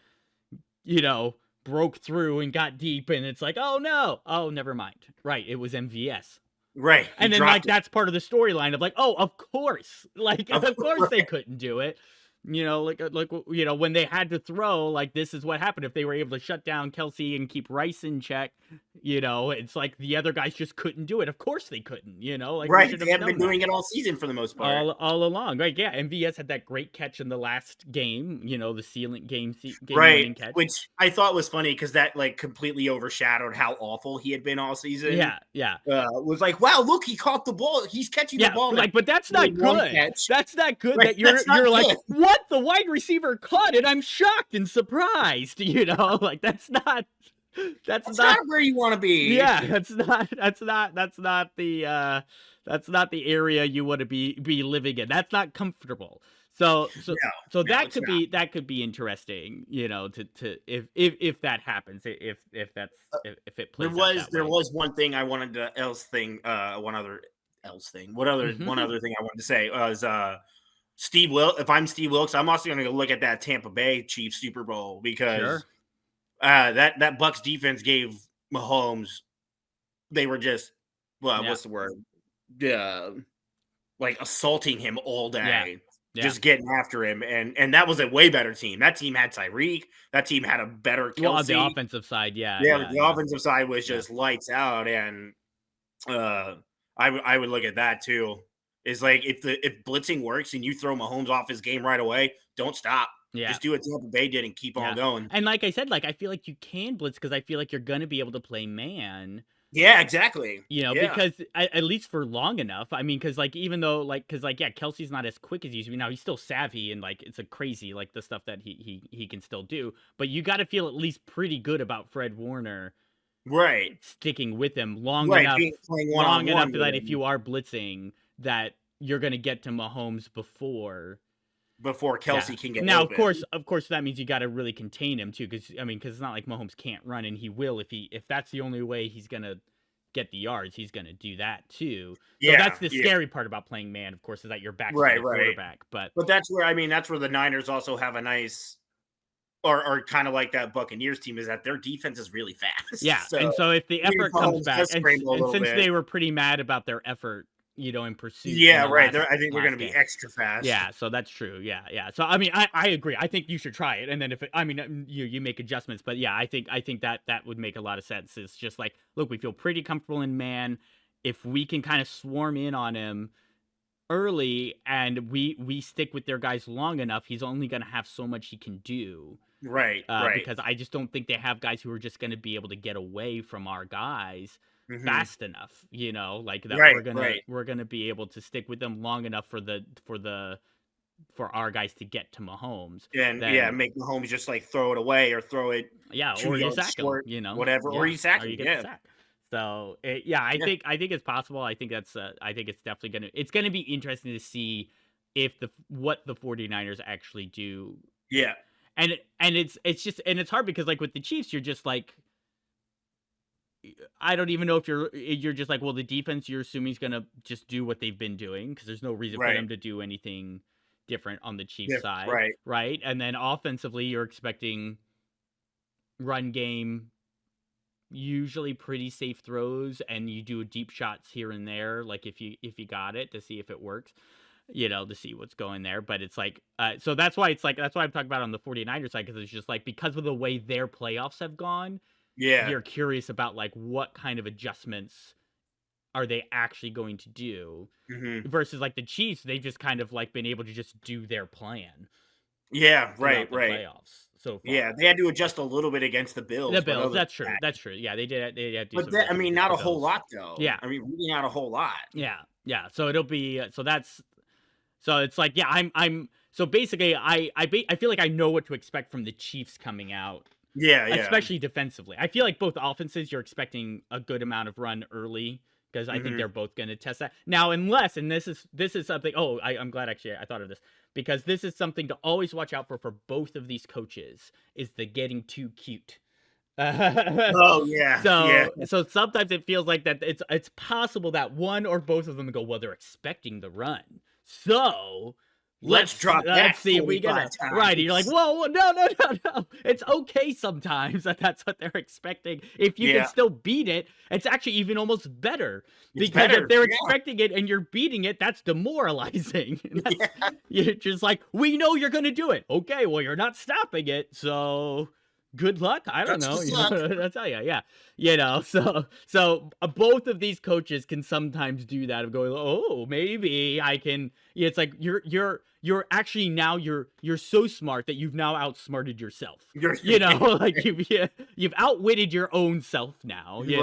Speaker 3: you know, broke through and got deep, and it's like, oh no, oh, never mind. Right, it was MVS.
Speaker 4: Right.
Speaker 3: And then, like, that's part of the storyline of like, oh, of course. Like, of course they couldn't do it. You know, like, you know, when they had to throw, like, this is what happened. If they were able to shut down Kelsey and keep Rice in check, you know, it's like the other guys just couldn't do it. Of course they couldn't, you know. Like,
Speaker 4: they haven't been doing it all season for the most part.
Speaker 3: All along. Right, yeah. MVS had that great catch in the last game, you know, the ceiling game
Speaker 4: right,
Speaker 3: catch.
Speaker 4: Which I thought was funny, because that, like, completely overshadowed how awful he had been all season.
Speaker 3: Yeah.
Speaker 4: Was like, wow, look, he caught the ball. He's catching the ball.
Speaker 3: Like, but that's not good. That's not good. Right, that you're like, what? The wide receiver caught it. I'm shocked and surprised. You know, like, that's not
Speaker 4: where you want to be.
Speaker 3: Yeah, that's not the area you want to be living in. That's not comfortable. So that could be interesting, you know, to if that happens, if it plays.
Speaker 4: There was one thing I wanted to one other thing I wanted to say was if I'm Steve Wilkes, I'm also going to go look at that Tampa Bay Chiefs Super Bowl, because that Bucs defense gave Mahomes, they were just, what's the word? Like, assaulting him all day. just getting after him. And that was a way better team. That team had Tyreek. That team had a better Kelce.
Speaker 3: Well, on the offensive side,
Speaker 4: the offensive side was just lights out. And I would look at that too. Is like if blitzing works and you throw Mahomes off his game right away, don't stop. Yeah. Just do what Tampa Bay did and keep on going.
Speaker 3: And like I said, like I feel like you can blitz because I feel like you're going to be able to play man.
Speaker 4: Yeah, exactly.
Speaker 3: Because at least for long enough. I mean, because like even though like Kelsey's not as quick as he used to be now, he's still savvy and like it's a crazy like the stuff that he can still do. But you got to feel at least pretty good about Fred Warner.
Speaker 4: Right.
Speaker 3: Sticking with him long enough that if you are blitzing, that you're going to get to Mahomes before
Speaker 4: Kelsey can get
Speaker 3: now
Speaker 4: open.
Speaker 3: Of course that means you got to really contain him too, because it's not like Mahomes can't run, and he will if that's the only way he's going to get the yards, he's going to do that too. So that's the scary part about playing man, of course, is that you're back to the quarterback. But
Speaker 4: that's where the Niners also have a nice or kind of like that Buccaneers team, is that their defense is really fast.
Speaker 3: Yeah, and so if the effort comes back, and since they were pretty mad about their effort, in pursuit.
Speaker 4: Yeah, right. I think they're going to be extra fast.
Speaker 3: Yeah, so that's true. Yeah. So I mean, I agree. I think you should try it, and then you make adjustments. But yeah, I think that would make a lot of sense. It's just like, look, we feel pretty comfortable in man. If we can kind of swarm in on him early, and we stick with their guys long enough, he's only going to have so much he can do.
Speaker 4: Right.
Speaker 3: Because I just don't think they have guys who are just going to be able to get away from our guys fast enough, like that. We're gonna be able to stick with them long enough for our guys to get to Mahomes,
Speaker 4: and make Mahomes just like throw it away or throw it,
Speaker 3: or you sack
Speaker 4: short,
Speaker 3: him,
Speaker 4: whatever, or you sack him,
Speaker 3: the sack. So I think it's possible. I think it's definitely gonna be interesting to see what the 49ers actually do.
Speaker 4: Yeah,
Speaker 3: and it's hard because like with the Chiefs, you're just like, I don't even know if you're just like, well, the defense you're assuming is gonna just do what they've been doing, because there's no reason for them to do anything different on the Chiefs side, right? And then offensively, you're expecting run game, usually pretty safe throws, and you do deep shots here and there, like if you got it, to see if it works, to see what's going there. But it's like, so that's why I'm talking about on the 49ers side, because it's just like, because of the way their playoffs have gone.
Speaker 4: Yeah,
Speaker 3: you're curious about like what kind of adjustments are they actually going to do versus like the Chiefs. They've just kind of like been able to just do their plan.
Speaker 4: Yeah, right.
Speaker 3: Playoffs. So far.
Speaker 4: Yeah, they had to adjust a little bit against the Bills.
Speaker 3: That's true. That's true. Yeah, they did. They had to.
Speaker 4: But not a whole lot though.
Speaker 3: Yeah,
Speaker 4: really not a whole lot.
Speaker 3: Yeah. So it'll be. So it's like, yeah. I'm. So basically, I feel like I know what to expect from the Chiefs coming out.
Speaker 4: Yeah.
Speaker 3: Especially defensively. I feel like both offenses, you're expecting a good amount of run early, because I think they're both going to test that. Now, unless, and this is something, I'm glad actually I thought of this, because this is something to always watch out for both of these coaches, is the getting too cute.
Speaker 4: Oh yeah.
Speaker 3: So sometimes it feels like that it's possible that one or both of them go, well, they're expecting the run, so let's drop that. Let's see if we get it right. And you're like, whoa, no. It's okay sometimes that's what they're expecting. If you can still beat it, it's actually even almost better. Because if they're expecting it and you're beating it, that's demoralizing. You're just like, we know you're going to do it. Okay, well, you're not stopping it, so good luck. I don't know. I'll tell you. Yeah. So both of these coaches can sometimes do that, of going, oh, maybe I can. Yeah, it's like you're actually now you're so smart that you've now outsmarted yourself. Like you've outwitted your own self now. You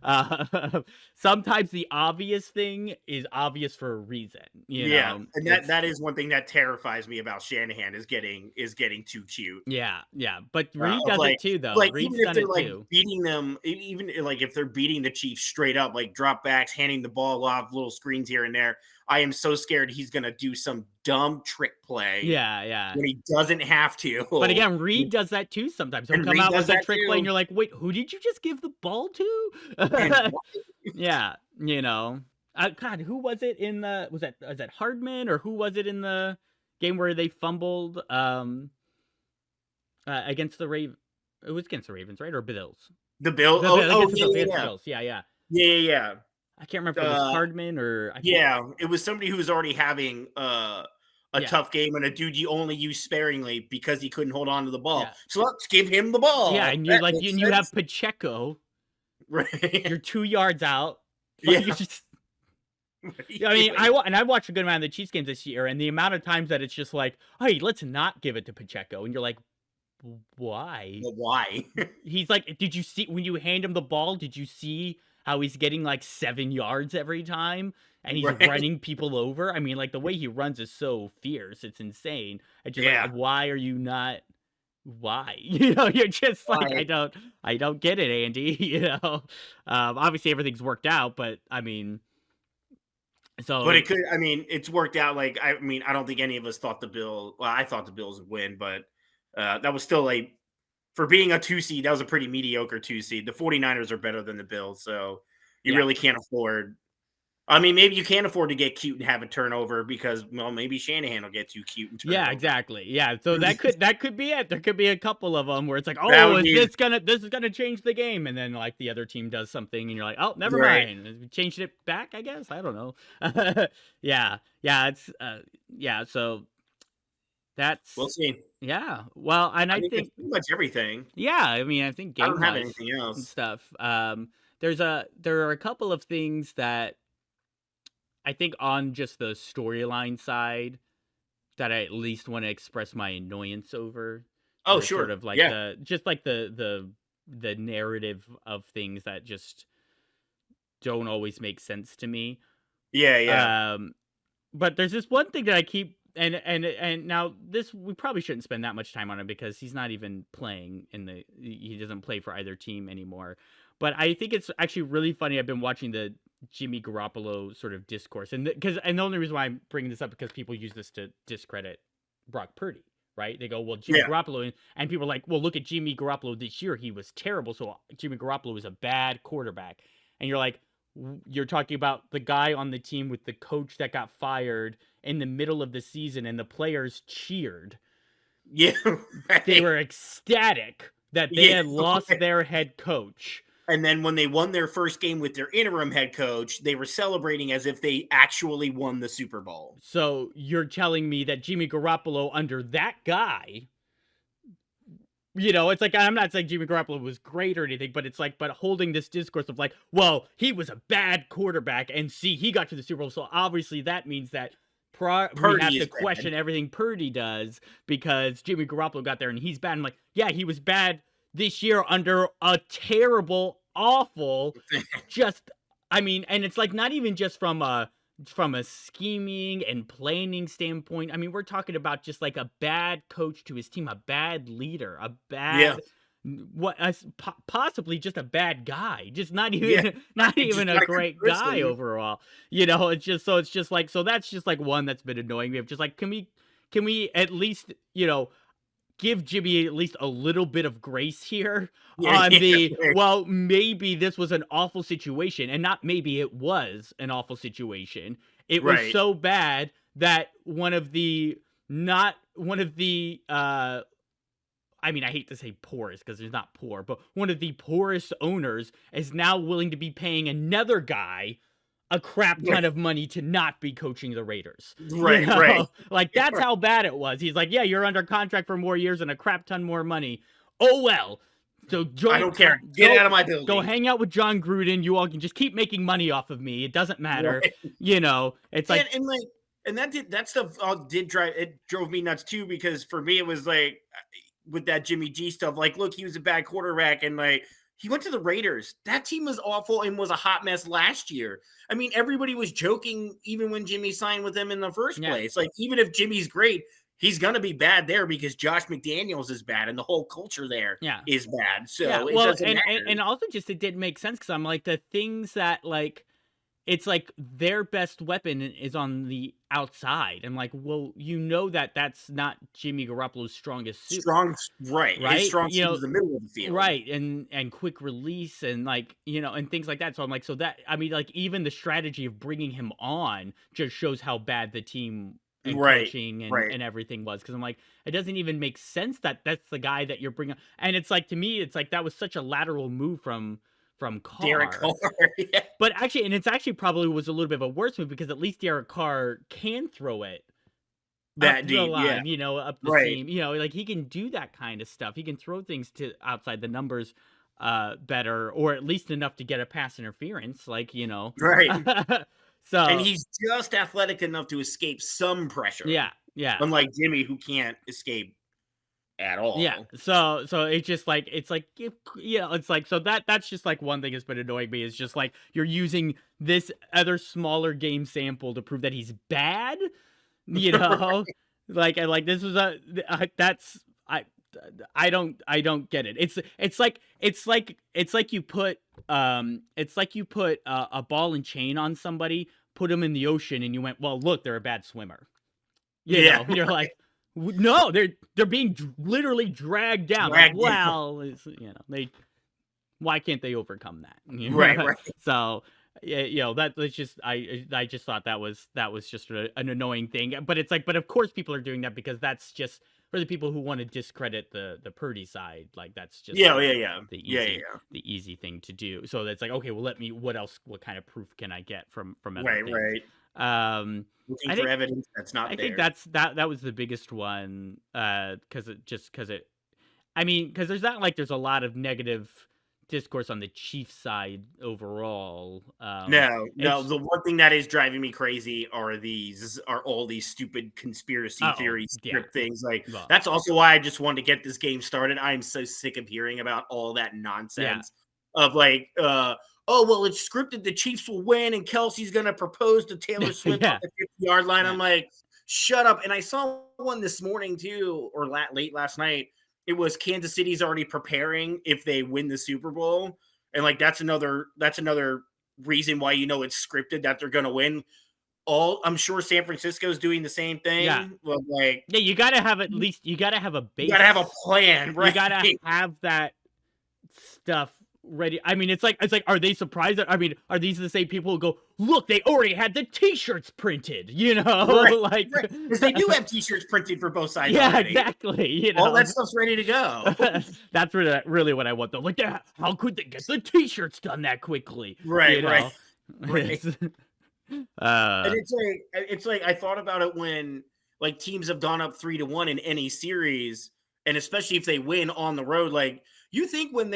Speaker 3: know? Sometimes the obvious thing is obvious for a reason. You know?
Speaker 4: And that is one thing that terrifies me about Shanahan, is getting too cute.
Speaker 3: Yeah. But Reed does it too, though.
Speaker 4: Like,
Speaker 3: Reed's
Speaker 4: even if they're like
Speaker 3: too.
Speaker 4: beating them, even like if they're beating the Chiefs straight up, like drop backs, handing the ball off, little screens here and there, I am so scared he's gonna do some dumb trick play.
Speaker 3: Yeah.
Speaker 4: When he doesn't have to.
Speaker 3: But again, Reed does that too sometimes. He'll come out with a trick play, and you're like, wait, who did you just give the ball to? Yeah, God, who was it in the? Was that Hardman, or who was it in the game where they fumbled against the Ravens? It was against the Ravens, right? Or Bills?
Speaker 4: The Bills.
Speaker 3: Bills. Yeah. I can't remember if it was Hardman or.
Speaker 4: It was somebody who was already having a a tough game and a dude you only use sparingly because he couldn't hold on to the ball.
Speaker 3: Yeah.
Speaker 4: So let's give him the ball.
Speaker 3: Yeah, and you're like you have Pacheco.
Speaker 4: Right.
Speaker 3: You're 2 yards out. Like,
Speaker 4: Yeah.
Speaker 3: I mean, I've watched a good amount of the Chiefs games this year, and the amount of times that it's just like, hey, let's not give it to Pacheco, and you're like, why?
Speaker 4: But why?
Speaker 3: He's like, did you see when you hand him the ball? Did you see how he's getting like 7 yards every time, and he's running people over? I mean, like the way he runs is so fierce, it's insane. It's just like, why are you not? Why? You know, you're just like, I don't get it, Andy. You know, obviously everything's worked out, but I mean. So,
Speaker 4: but it could. I mean, it's worked out. Like, I mean, I don't think any of us thought the Bills. Well, I thought the Bills would win, but that was still for being a 2 seed. That was a pretty mediocre 2 seed. The 49ers are better than the Bills, so you really can't afford. I mean, maybe you can't afford to get cute and have a turnover because, well, maybe Shanahan will get too cute and turn over.
Speaker 3: Exactly. Yeah, so that could be it. There could be a couple of them where it's like, oh, this is gonna change the game, and then like the other team does something, and you're like, oh, never mind, we changed it back. I guess I don't know. It's So that's
Speaker 4: we'll see.
Speaker 3: Yeah. Well, and I think
Speaker 4: it's pretty much everything.
Speaker 3: Yeah, I mean, I think
Speaker 4: I don't have anything else
Speaker 3: and stuff. There are a couple of things that I think on just the storyline side that I at least want to express my annoyance over.
Speaker 4: Oh, sure.
Speaker 3: Sort of like the narrative of things that just don't always make sense to me.
Speaker 4: Yeah.
Speaker 3: But there's this one thing that I keep and now this we probably shouldn't spend that much time on it because he's not even playing he doesn't play for either team anymore. But I think it's actually really funny. I've been watching the Jimmy Garoppolo sort of discourse, and the only reason why I'm bringing this up because people use this to discredit Brock Purdy, right? They go, well, Jimmy Garoppolo, and people are like, well, look at Jimmy Garoppolo this year. He was terrible, so Jimmy Garoppolo was a bad quarterback. And you're like, you're talking about the guy on the team with the coach that got fired in the middle of the season, and the players cheered.
Speaker 4: Yeah. Right.
Speaker 3: They were ecstatic that they had lost their head coach.
Speaker 4: And then when they won their first game with their interim head coach, they were celebrating as if they actually won the Super Bowl.
Speaker 3: So you're telling me that Jimmy Garoppolo under that guy, you know, it's like, I'm not saying Jimmy Garoppolo was great or anything, but it's like, but holding this discourse of like, well, he was a bad quarterback and see, he got to the Super Bowl. So obviously that means that we have to question everything Purdy does because Jimmy Garoppolo got there and he's bad. I'm like, yeah, he was bad this year under a terrible, awful, and it's like not even just from a scheming and planning standpoint. I mean, we're talking about just like a bad coach to his team, a bad leader, a bad possibly just a bad guy, just not even a great guy overall. You know, it's just like that's just like one that's been annoying me. Of just like, can we at least, you know, give Jimmy at least a little bit of grace here well, maybe this was an awful situation, and not maybe it was an awful situation. It was so bad that one of the I mean, I hate to say poorest because there's not poor, but one of the poorest owners is now willing to be paying another guy a crap ton of money to not be coaching the Raiders.
Speaker 4: Right, you know? Right.
Speaker 3: Like, that's how bad it was. He's like, yeah, you're under contract for more years and a crap ton more money. Oh, well. So
Speaker 4: I don't care. Get out of my building.
Speaker 3: Go hang out with John Gruden. You all can just keep making money off of me. It doesn't matter. Right. You know, it's like...
Speaker 4: And that stuff drove me nuts, too, because for me, it was like, with that Jimmy G stuff, like, look, he was a bad quarterback, and like, he went to the Raiders. That team was awful and was a hot mess last year. I mean, everybody was joking even when Jimmy signed with them in the first place. Like, even if Jimmy's great, he's going to be bad there because Josh McDaniels is bad and the whole culture there is bad. So it doesn't matter.
Speaker 3: And also just it didn't make sense because I'm like, the things that, like, it's like their best weapon is on the outside. I'm like, well, you know that's not Jimmy Garoppolo's strongest suit.
Speaker 4: Right? His strong suit is the middle of the field.
Speaker 3: Right, and quick release and like, you know, and things like that. So I'm like, so that, I mean, like even the strategy of bringing him on just shows how bad the team and coaching and everything was. Because I'm like, it doesn't even make sense that that's the guy that you're bringing. And it's like, to me, it's like that was such a lateral move from Carr.
Speaker 4: Derek Carr.
Speaker 3: But actually, and it's actually probably was a little bit of a worse move because at least Derek Carr can throw it
Speaker 4: that
Speaker 3: the
Speaker 4: deep. Yeah.
Speaker 3: line, you know, up the
Speaker 4: Right.
Speaker 3: seam, you know, like he can do that kind of stuff. He can throw things to outside the numbers better, or at least enough to get a pass interference, like, you know.
Speaker 4: Right. And
Speaker 3: So
Speaker 4: he's just athletic enough to escape some pressure.
Speaker 3: yeah.
Speaker 4: Unlike Jimmy, who can't escape at
Speaker 3: Yeah.
Speaker 4: all.
Speaker 3: So it's just like it's like so that's just like one thing that's been annoying me is just like you're using this other smaller game sample to prove that he's bad, you know? Like and like this was that's I don't get it. It's like you put a ball and chain on somebody, put them in the ocean, and you went, well, look, they're a bad swimmer. You know, you're like, no, they're being literally dragged down. Like, well, you know, why can't they overcome that? You know?
Speaker 4: Right.
Speaker 3: So, yeah, you know, that's just I just thought that was just an annoying thing. But it's like, but of course people are doing that because that's just for the people who want to discredit the Purdy side. Like that's just the easy thing to do. So that's like, okay, well, what kind of proof can I get from other things?
Speaker 4: Right. Looking for evidence that's not there.
Speaker 3: I think that was the biggest one, because there's not like there's a lot of negative discourse on the Chiefs side overall.
Speaker 4: No. The one thing that is driving me crazy are all these stupid conspiracy theory script things. Like that's also why I just wanted to get this game started. I'm so sick of hearing about all that nonsense of like, oh, well, it's scripted. The Chiefs will win, and Kelsey's going to propose to Taylor Swift on the 50-yard line. I'm like, shut up. And I saw one this morning, too, or late last night. It was Kansas City's already preparing if they win the Super Bowl. And, like, that's another reason why you know it's scripted, that they're going to win. I'm sure San Francisco's doing the same thing.
Speaker 3: Yeah.
Speaker 4: But like,
Speaker 3: you got to have a base. You got to have a
Speaker 4: plan, right?
Speaker 3: You got to have that stuff ready. I mean, it's like, are they surprised that, are these the same people who go, look, they already had the t-shirts printed, you know?
Speaker 4: Right. Because they do have t-shirts printed for both sides.
Speaker 3: Yeah,
Speaker 4: already.
Speaker 3: Exactly. You know?
Speaker 4: All that stuff's ready to go.
Speaker 3: That's really what I want though. Like, how could they get the t-shirts done that quickly?
Speaker 4: Right,
Speaker 3: you know?
Speaker 4: right. And it's like I thought about it when like teams have gone up 3-1 in any series, and especially if they win on the road. Like, you think when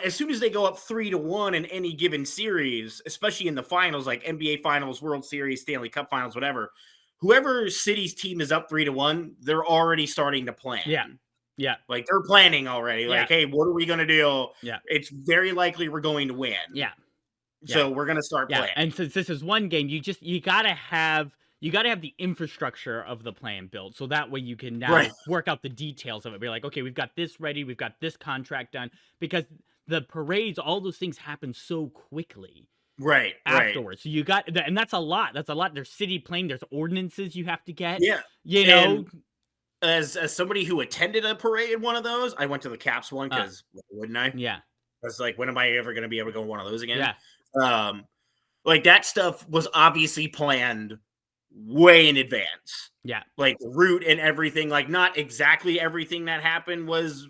Speaker 4: as soon as they go up 3-1 in any given series, especially in the finals, like NBA Finals, World Series, Stanley Cup Finals, whatever, whoever city's team is up 3-1, they're already starting to plan.
Speaker 3: Yeah.
Speaker 4: Like they're planning already. Like, hey, what are we gonna do?
Speaker 3: Yeah.
Speaker 4: It's very likely we're going to win.
Speaker 3: Yeah.
Speaker 4: So we're gonna start playing.
Speaker 3: And since this is one game, you gotta have the infrastructure of the plan built, so that way you can now work out the details of it. Be like, okay, we've got this ready, we've got this contract done, because the parades, all those things happen so quickly.
Speaker 4: Right.
Speaker 3: Afterwards. So you got, and that's a lot. There's city planning, there's ordinances you have to get.
Speaker 4: Yeah.
Speaker 3: You know.
Speaker 4: As somebody who attended a parade in one of those, I went to the Caps one because wouldn't I?
Speaker 3: Yeah.
Speaker 4: I was like, when am I ever going to be able to go to one of those again?
Speaker 3: Yeah.
Speaker 4: Like that stuff was obviously planned way in advance.
Speaker 3: Yeah.
Speaker 4: Like route and everything, like not exactly everything that happened was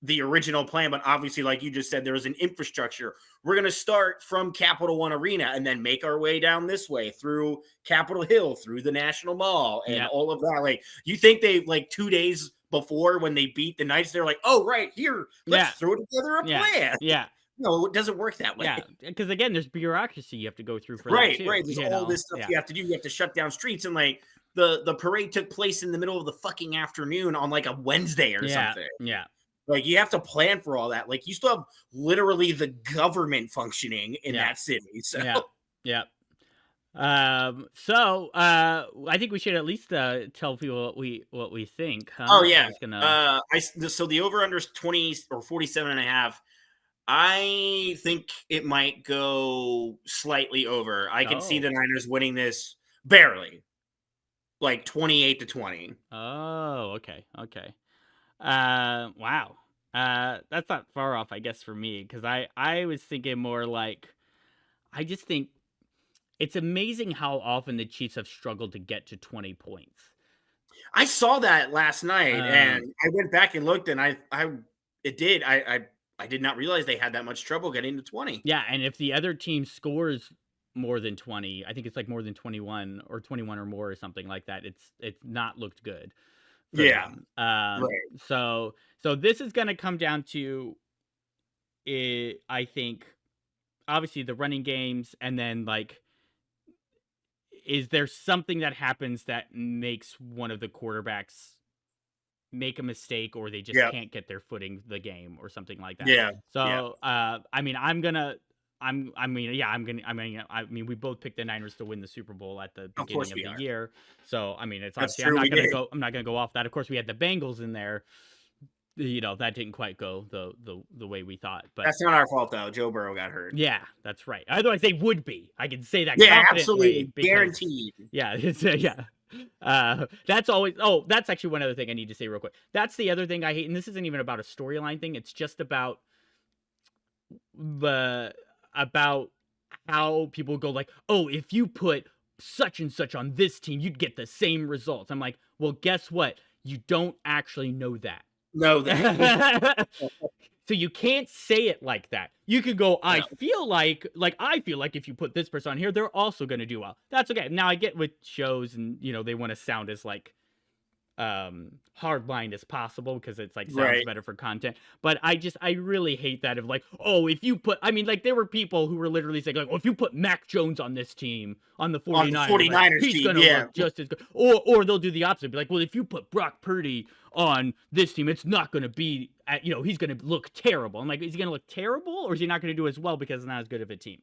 Speaker 4: the original plan, but obviously, like you just said, there was an infrastructure. We're going to start from Capital One Arena and then make our way down this way through Capitol Hill, through the National Mall and all of that. Like, you think they, like 2 days before when they beat the Knights, they're like, oh, right here, let's throw together a plan.
Speaker 3: Yeah.
Speaker 4: No, it doesn't work that way.
Speaker 3: Yeah, because again, there's bureaucracy you have to go through for
Speaker 4: right,
Speaker 3: that too.
Speaker 4: Right. There's all this stuff you have to do. You have to shut down streets, and like the parade took place in the middle of the fucking afternoon on like a Wednesday or something.
Speaker 3: Yeah.
Speaker 4: Like, you have to plan for all that. Like, you still have literally the government functioning in that city. So
Speaker 3: yeah. So I think we should at least tell people what we think. Huh?
Speaker 4: Oh yeah. So the over under is 20 or 47.5. I think it might go slightly over. I can see the Niners winning this barely, like 28-20.
Speaker 3: Oh, okay. Wow. That's not far off, I guess, for me, because I was thinking more like, I just think it's amazing how often the Chiefs have struggled to get to 20 points.
Speaker 4: I saw that last night, and I went back and looked, and I did not realize they had that much trouble getting to 20.
Speaker 3: Yeah, and if the other team scores more than 20. I think it's like more than 21 or 21 or more or something like that. It's not looked good for them.
Speaker 4: Right.
Speaker 3: So this is going to come down to it, I think, obviously the running games, and then like, is there something that happens that makes one of the quarterbacks make a mistake, or they just can't get their footing the game or something like that?
Speaker 4: Yeah.
Speaker 3: So I mean, we both picked the Niners to win the Super Bowl at the beginning of the year. So I mean, it's obviously I'm not gonna go off that. Of course, we had the Bengals in there. That didn't quite go the way we thought. But
Speaker 4: that's not our fault, though. Joe Burrow got hurt.
Speaker 3: Yeah, that's right. Otherwise, they would be. I can say that.
Speaker 4: Yeah, absolutely, guaranteed.
Speaker 3: Yeah, that's always. Oh, that's actually one other thing I need to say real quick. That's the other thing I hate, and this isn't even about a storyline thing. It's just about how people go like, oh, if you put such and such on this team, you'd get the same results. I'm like, well, guess what? You don't actually know that.
Speaker 4: No, that.
Speaker 3: So you can't say it like that. You could go, I feel like if you put this person on here, they're also going to do well. That's okay. Now I get with shows and, they want to sound as like hardline as possible because it's like sounds better for content. But I really hate that of like, oh, if you put, there were people who were literally saying like, oh, if you put Mac Jones on this team, on the 49ers, he's going to look just as good. Or they'll do the opposite. Be like, well, if you put Brock Purdy on this team, it's not going to be, he's going to look terrible. I'm like, is he going to look terrible, or is he not going to do as well because it's not as good of a team?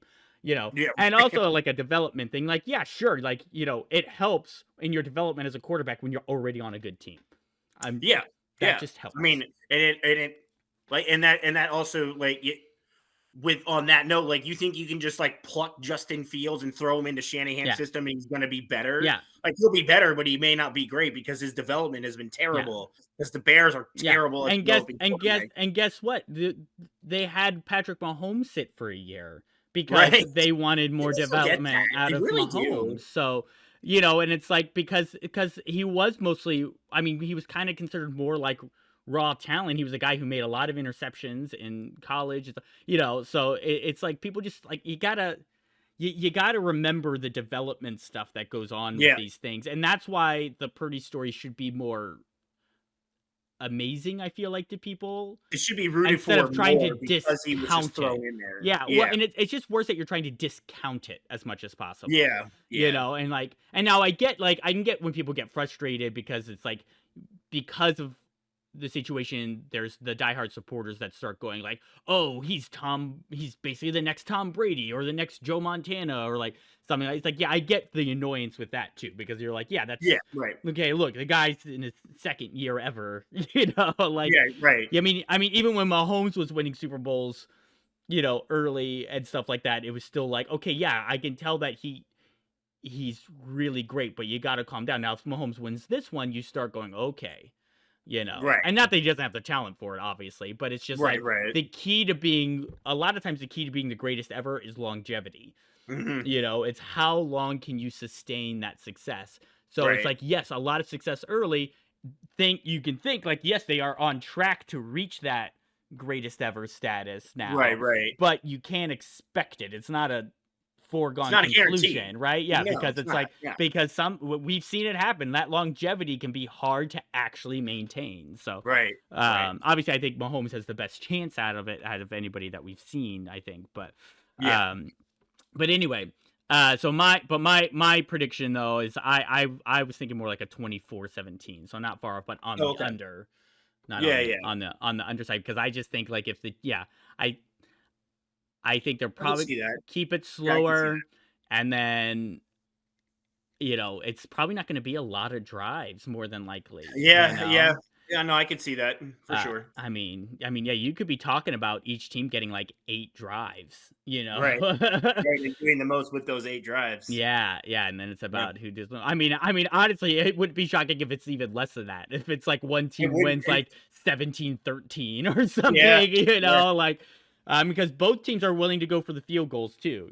Speaker 3: And also like a development thing, like, yeah, sure. Like, it helps in your development as a quarterback when you're already on a good team. That just helps.
Speaker 4: I mean, and that also like on that note, like, you think you can just like pluck Justin Fields and throw him into Shanahan's system and he's going to be better?
Speaker 3: Yeah.
Speaker 4: Like, he'll be better, but he may not be great because his development has been terrible because the Bears are terrible.
Speaker 3: And guess what? They had Patrick Mahomes sit for a year. Because they wanted more development out of Mahomes. So, and it's like, because he was mostly, he was kind of considered more like raw talent. He was a guy who made a lot of interceptions in college, so it's like people just like, you gotta remember the development stuff that goes on with these things. And that's why the Purdy story should be more amazing, I feel like, to people.
Speaker 4: It should be rooted
Speaker 3: instead
Speaker 4: for
Speaker 3: of trying to
Speaker 4: because he was just thrown
Speaker 3: discount
Speaker 4: in there.
Speaker 3: Well, and it's just worse that you're trying to discount it as much as possible. And like, and now I can get when people get frustrated because it's like, because of the situation, there's the diehard supporters that start going like, oh, he's basically the next Tom Brady or the next Joe Montana or like something like. It's like, yeah, I get the annoyance with that too, because you're like, okay, look, the guy's in his second year ever, like, I mean, even when Mahomes was winning Super Bowls, early and stuff like that, it was still like, okay, yeah, I can tell that he's really great, but you got to calm down. Now, if Mahomes wins this one, you start going, okay. And not that he doesn't have the talent for it, obviously, but it's just the key to being, a lot of times the key to being the greatest ever is longevity. Mm-hmm. It's how long can you sustain that success? So it's like, yes, a lot of success early. You can think like, yes, they are on track to reach that greatest ever status now.
Speaker 4: Right.
Speaker 3: But you can't expect it. It's not a foregone conclusion, right? Yeah, because it's like, because we've seen it happen. That longevity can be hard to actually maintain. So obviously I think Mahomes has the best chance out of anybody that we've seen, I think. But anyway, so my prediction though is I was thinking more like a 24-17, so not far off, but on the under, not on the underside, because I just think like I think they'll probably keep it slower, and then, it's probably not going to be a lot of drives, more than likely.
Speaker 4: Yeah, no, I could see that for sure.
Speaker 3: I mean, you could be talking about each team getting like 8 drives,
Speaker 4: Right, and doing the most with those 8 drives.
Speaker 3: Yeah, and then it's about who does. I mean, honestly, it wouldn't be shocking if it's even less than that. If it's like one team wins like 17-13 or something, like. Because both teams are willing to go for the field goals too,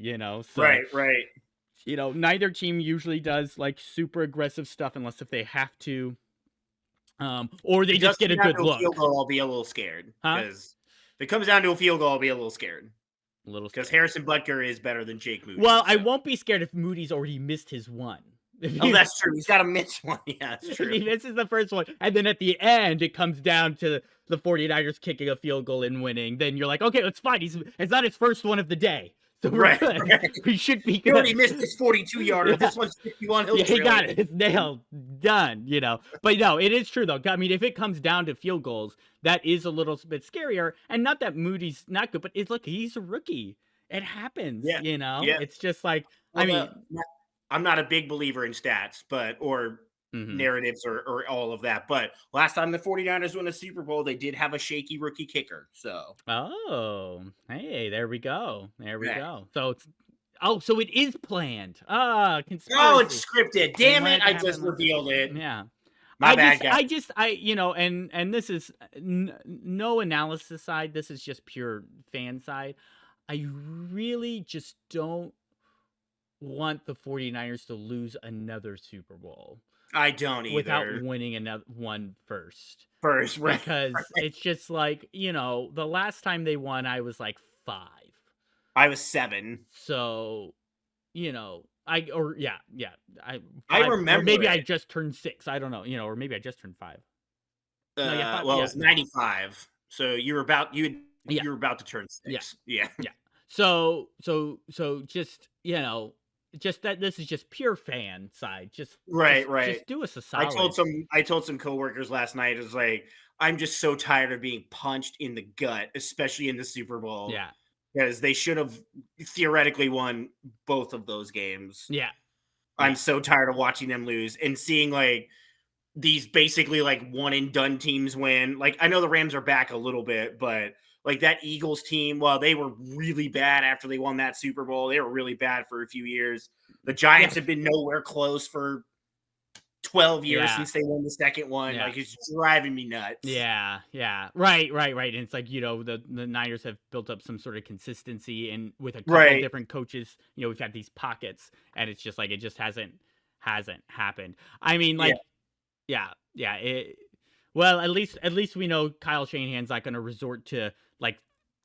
Speaker 3: So,
Speaker 4: right.
Speaker 3: Neither team usually does like super aggressive stuff unless if they have to, or they just get a good look.
Speaker 4: Field goal, I'll be a little scared. Because if it comes down to a field goal, I'll be a little scared.
Speaker 3: A little
Speaker 4: because
Speaker 3: scary.
Speaker 4: Harrison Butker is better than Jake Moody.
Speaker 3: Well, I won't be scared if Moody's already missed his one.
Speaker 4: Oh, that's true. He's got to miss one. Yeah, that's true.
Speaker 3: If he misses the first one, and then at the end, it comes down to the 49ers kicking a field goal and winning, then you're like, okay, it's fine. It's not his first one of the day. So we're good. Right. We should be good.
Speaker 4: He already missed his 42-yarder. Yeah. This one's 51.
Speaker 3: Yeah, he got it. It's nailed. Done, But no, it is true, though. I mean, if it comes down to field goals, that is a little bit scarier. And not that Moody's not good, but look, he's a rookie. It happens,
Speaker 4: Yeah.
Speaker 3: It's just like,
Speaker 4: I'm not a big believer in stats, or narratives or all of that. But last time the 49ers won a Super Bowl, they did have a shaky rookie kicker. So.
Speaker 3: Oh, hey, there we go. There we go. So so it is planned. Conspiracy.
Speaker 4: Oh, it's scripted. Damn it! I just revealed it.
Speaker 3: Yeah.
Speaker 4: My bad, guy.
Speaker 3: And this is no analysis side. This is just pure fan side. I really just don't want the 49ers to lose another Super Bowl.
Speaker 4: I don't either.
Speaker 3: Without winning another one first.
Speaker 4: Right.
Speaker 3: Because it's just like, the last time they won, I was like 5.
Speaker 4: I was 7.
Speaker 3: So, I
Speaker 4: remember.
Speaker 3: Or maybe I just turned 6. I don't know, or maybe I just turned 5.
Speaker 4: It was 95. So you were about to turn 6. Yeah.
Speaker 3: So just, just that this is just pure fan side. Just
Speaker 4: right.
Speaker 3: Just do us a solid.
Speaker 4: I told some coworkers last night, it was like, I'm just so tired of being punched in the gut, especially in the Super Bowl.
Speaker 3: Yeah.
Speaker 4: Because they should have theoretically won both of those games.
Speaker 3: Yeah.
Speaker 4: I'm so tired of watching them lose and seeing like these basically like one and done teams win. Like, I know the Rams are back a little bit, but like that Eagles team, well, they were really bad after they won that Super Bowl. They were really bad for a few years. The Giants have been nowhere close for 12 years since they won the second one. Like, it's driving me nuts.
Speaker 3: Yeah. Right. And it's like, the Niners have built up some sort of consistency, and with a couple of different coaches, we've had these pockets, and it's just like, it just hasn't happened. I mean, like, well, at least we know Kyle Shanahan's not going to resort to like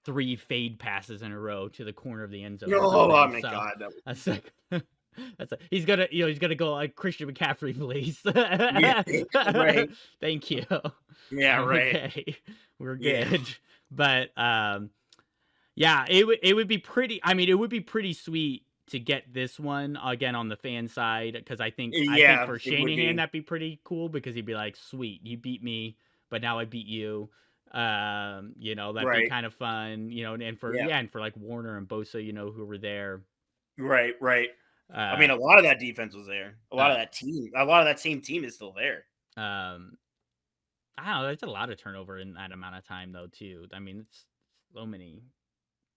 Speaker 3: 3 fade passes in a row to the corner of the end zone.
Speaker 4: Oh my God.
Speaker 3: He's gonna go like Christian McCaffrey, please.
Speaker 4: Right.
Speaker 3: Thank you.
Speaker 4: Yeah, right.
Speaker 3: Okay. We're good. But it would be pretty. I mean, it would be pretty sweet to get this one again on the fan side, because I think for Shanahan that'd be pretty cool, because he'd be like, sweet, you beat me, but now I beat you. That'd be kind of fun, and for like Warner and Bosa, who were there.
Speaker 4: Right. I mean, a lot of that defense was there. A lot of that same team is still there.
Speaker 3: I don't know. There's a lot of turnover in that amount of time, though, too. I mean, it's so many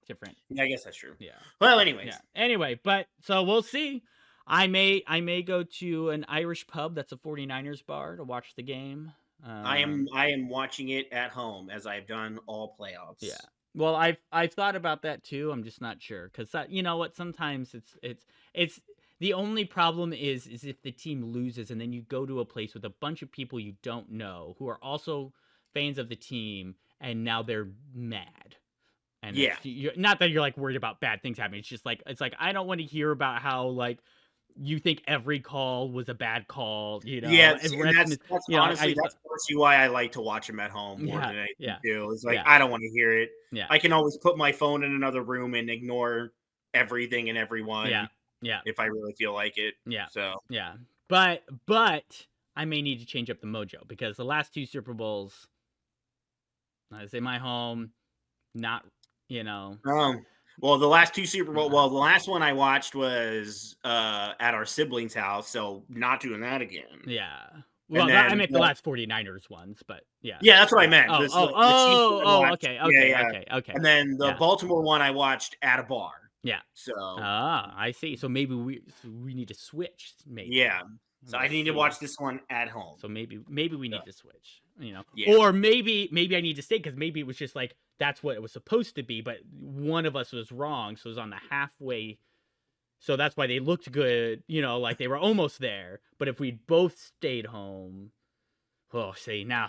Speaker 3: different.
Speaker 4: Yeah, I guess that's true.
Speaker 3: Yeah.
Speaker 4: Well, anyways.
Speaker 3: Yeah. Anyway, but so we'll see. I may go to an Irish pub that's a 49ers bar to watch the game.
Speaker 4: I am watching it at home, as I've done all playoffs.
Speaker 3: Yeah. Well, I've thought about that too. I'm just not sure, because you know what? Sometimes it's the only problem is if the team loses and then you go to a place with a bunch of people you don't know who are also fans of the team, and now they're mad. And you're, not that you're like worried about bad things happening. It's just like I don't want to hear about how like you think every call was a bad call,
Speaker 4: Yeah, and that's honestly that's mostly why I like to watch them at home more than anything too. It's like I don't want to hear it.
Speaker 3: Yeah.
Speaker 4: I can always put my phone in another room and ignore everything and everyone.
Speaker 3: Yeah.
Speaker 4: If I really feel like it.
Speaker 3: Yeah.
Speaker 4: So
Speaker 3: but I may need to change up the mojo, because the last 2 Super Bowls, I say my home, not
Speaker 4: well, the last 2 Super Bowl. Well, the last one I watched was at our siblings' house, so not doing that again.
Speaker 3: Yeah. Well, I meant the last 49ers ones, but yeah.
Speaker 4: Yeah, that's what I meant.
Speaker 3: Okay.
Speaker 4: And then the Baltimore one I watched at a bar.
Speaker 3: Yeah.
Speaker 4: So.
Speaker 3: I see. So maybe we need to switch. Maybe.
Speaker 4: Yeah. So I need to watch this one at home.
Speaker 3: So maybe we need to switch.
Speaker 4: Yeah.
Speaker 3: Or maybe I need to stay, because maybe it was just like that's what it was supposed to be, but one of us was wrong, so it was on the halfway. So that's why they looked good, like they were almost there. But if we both stayed home, oh no.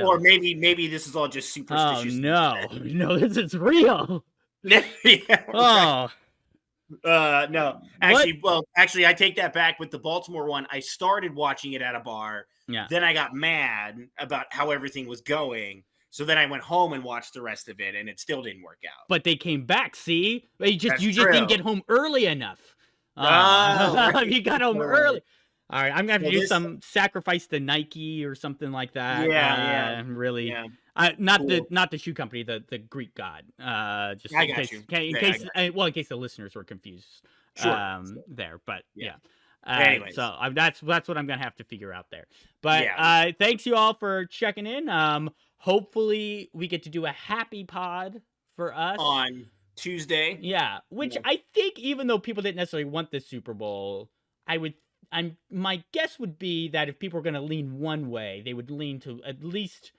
Speaker 4: Or maybe this is all just superstitious.
Speaker 3: Oh no, this is real.
Speaker 4: Yeah.
Speaker 3: Oh,
Speaker 4: No, actually, I take that back. With the Baltimore one, I started watching it at a bar.
Speaker 3: yeah.
Speaker 4: Then I got mad about how everything was going. So then I went home and watched the rest of it, and it still didn't work out.
Speaker 3: But they came back. See, you just
Speaker 4: true.
Speaker 3: didn't get home early enough.
Speaker 4: Right.
Speaker 3: You got home early. All right, I'm gonna have to do some sacrifice to Nike or something like that.
Speaker 4: Yeah.
Speaker 3: Really.
Speaker 4: Yeah.
Speaker 3: Not
Speaker 4: Cool.
Speaker 3: the shoe company, the Greek god. Just
Speaker 4: I
Speaker 3: in
Speaker 4: got
Speaker 3: case,
Speaker 4: you.
Speaker 3: in
Speaker 4: Yeah,
Speaker 3: case, in case the listeners were confused.
Speaker 4: Sure.
Speaker 3: There, but yeah.
Speaker 4: Anyways.
Speaker 3: So that's what I'm gonna have to figure out there. But
Speaker 4: Yeah.
Speaker 3: thanks you all for checking in. Hopefully we get to do a happy pod for us
Speaker 4: On Tuesday.
Speaker 3: Yeah, which I think even though people didn't necessarily want the Super Bowl, my guess would be that if people were going to lean one way, they would lean to at least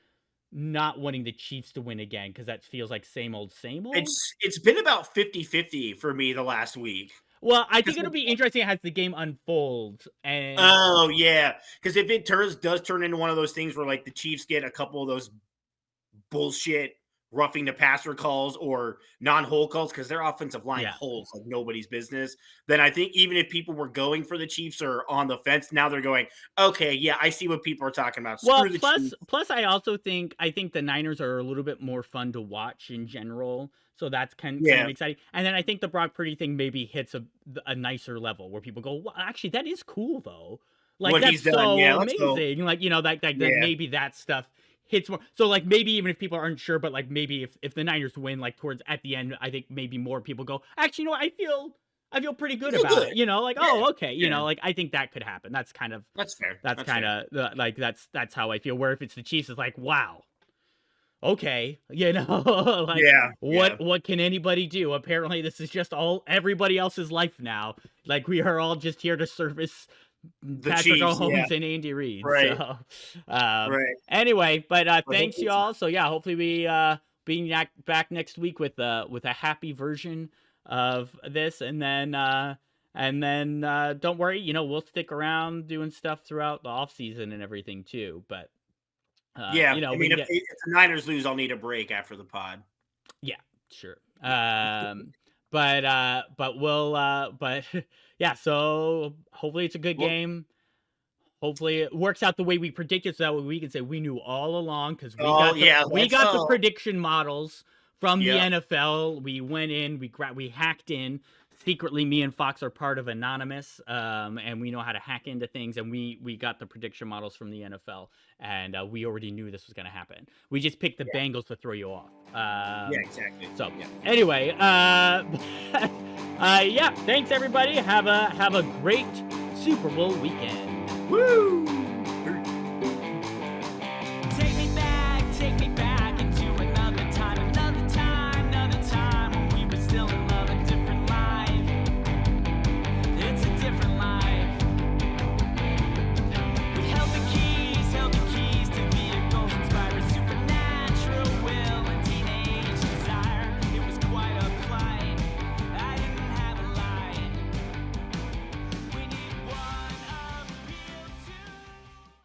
Speaker 3: not wanting the Chiefs to win again, because that feels like same old, same old.
Speaker 4: It's been about 50-50 for me the last week.
Speaker 3: Well, I think it'll be interesting as the game unfolds. And
Speaker 4: oh yeah, because if it does turn into one of those things where like the Chiefs get a couple of those bullshit roughing the passer calls or non-hold calls because their offensive line holds like nobody's business, then I think even if people were going for the Chiefs or on the fence, now they're going, okay, yeah, I see what people are talking about. Screw the Chiefs.
Speaker 3: Plus, I think the Niners are a little bit more fun to watch in general, so that's kind of exciting. And then I think the Brock Purdy thing maybe hits a nicer level where people go, well, actually, that is cool though. Like, that's so amazing. Like, maybe that stuff hits more. So like maybe even if people aren't sure, but like maybe if the Niners win, like towards at the end, I think maybe more people go, actually, I feel pretty good about it. Like, oh, okay. Like I think that could happen. That's fair. That's kind of like, that's how I feel. Where if it's the Chiefs, it's like, wow. Okay. What can anybody do? Apparently this is just everybody else's life now. Like we are all just here to service Patrick Mahomes and Andy Reid.
Speaker 4: Right.
Speaker 3: So,
Speaker 4: right.
Speaker 3: Anyway, but thanks y'all. So yeah, hopefully we being back next week with a happy version of this, and then don't worry, we'll stick around doing stuff throughout the off season and everything too. But
Speaker 4: I mean, if the Niners lose, I'll need a break after the pod.
Speaker 3: Yeah, sure. But we'll yeah, so hopefully it's a good game. Hopefully it works out the way we predicted, so that way we can say we knew all along, because we got the prediction models from the NFL. We went in, we hacked in. Secretly, me and Fox are part of Anonymous, and we know how to hack into things, and we got the prediction models from the NFL, and we already knew this was going to happen. We just picked the Bengals to throw you off.
Speaker 4: Exactly.
Speaker 3: So, anyway, thanks everybody. Have a great Super Bowl weekend.
Speaker 4: Woo!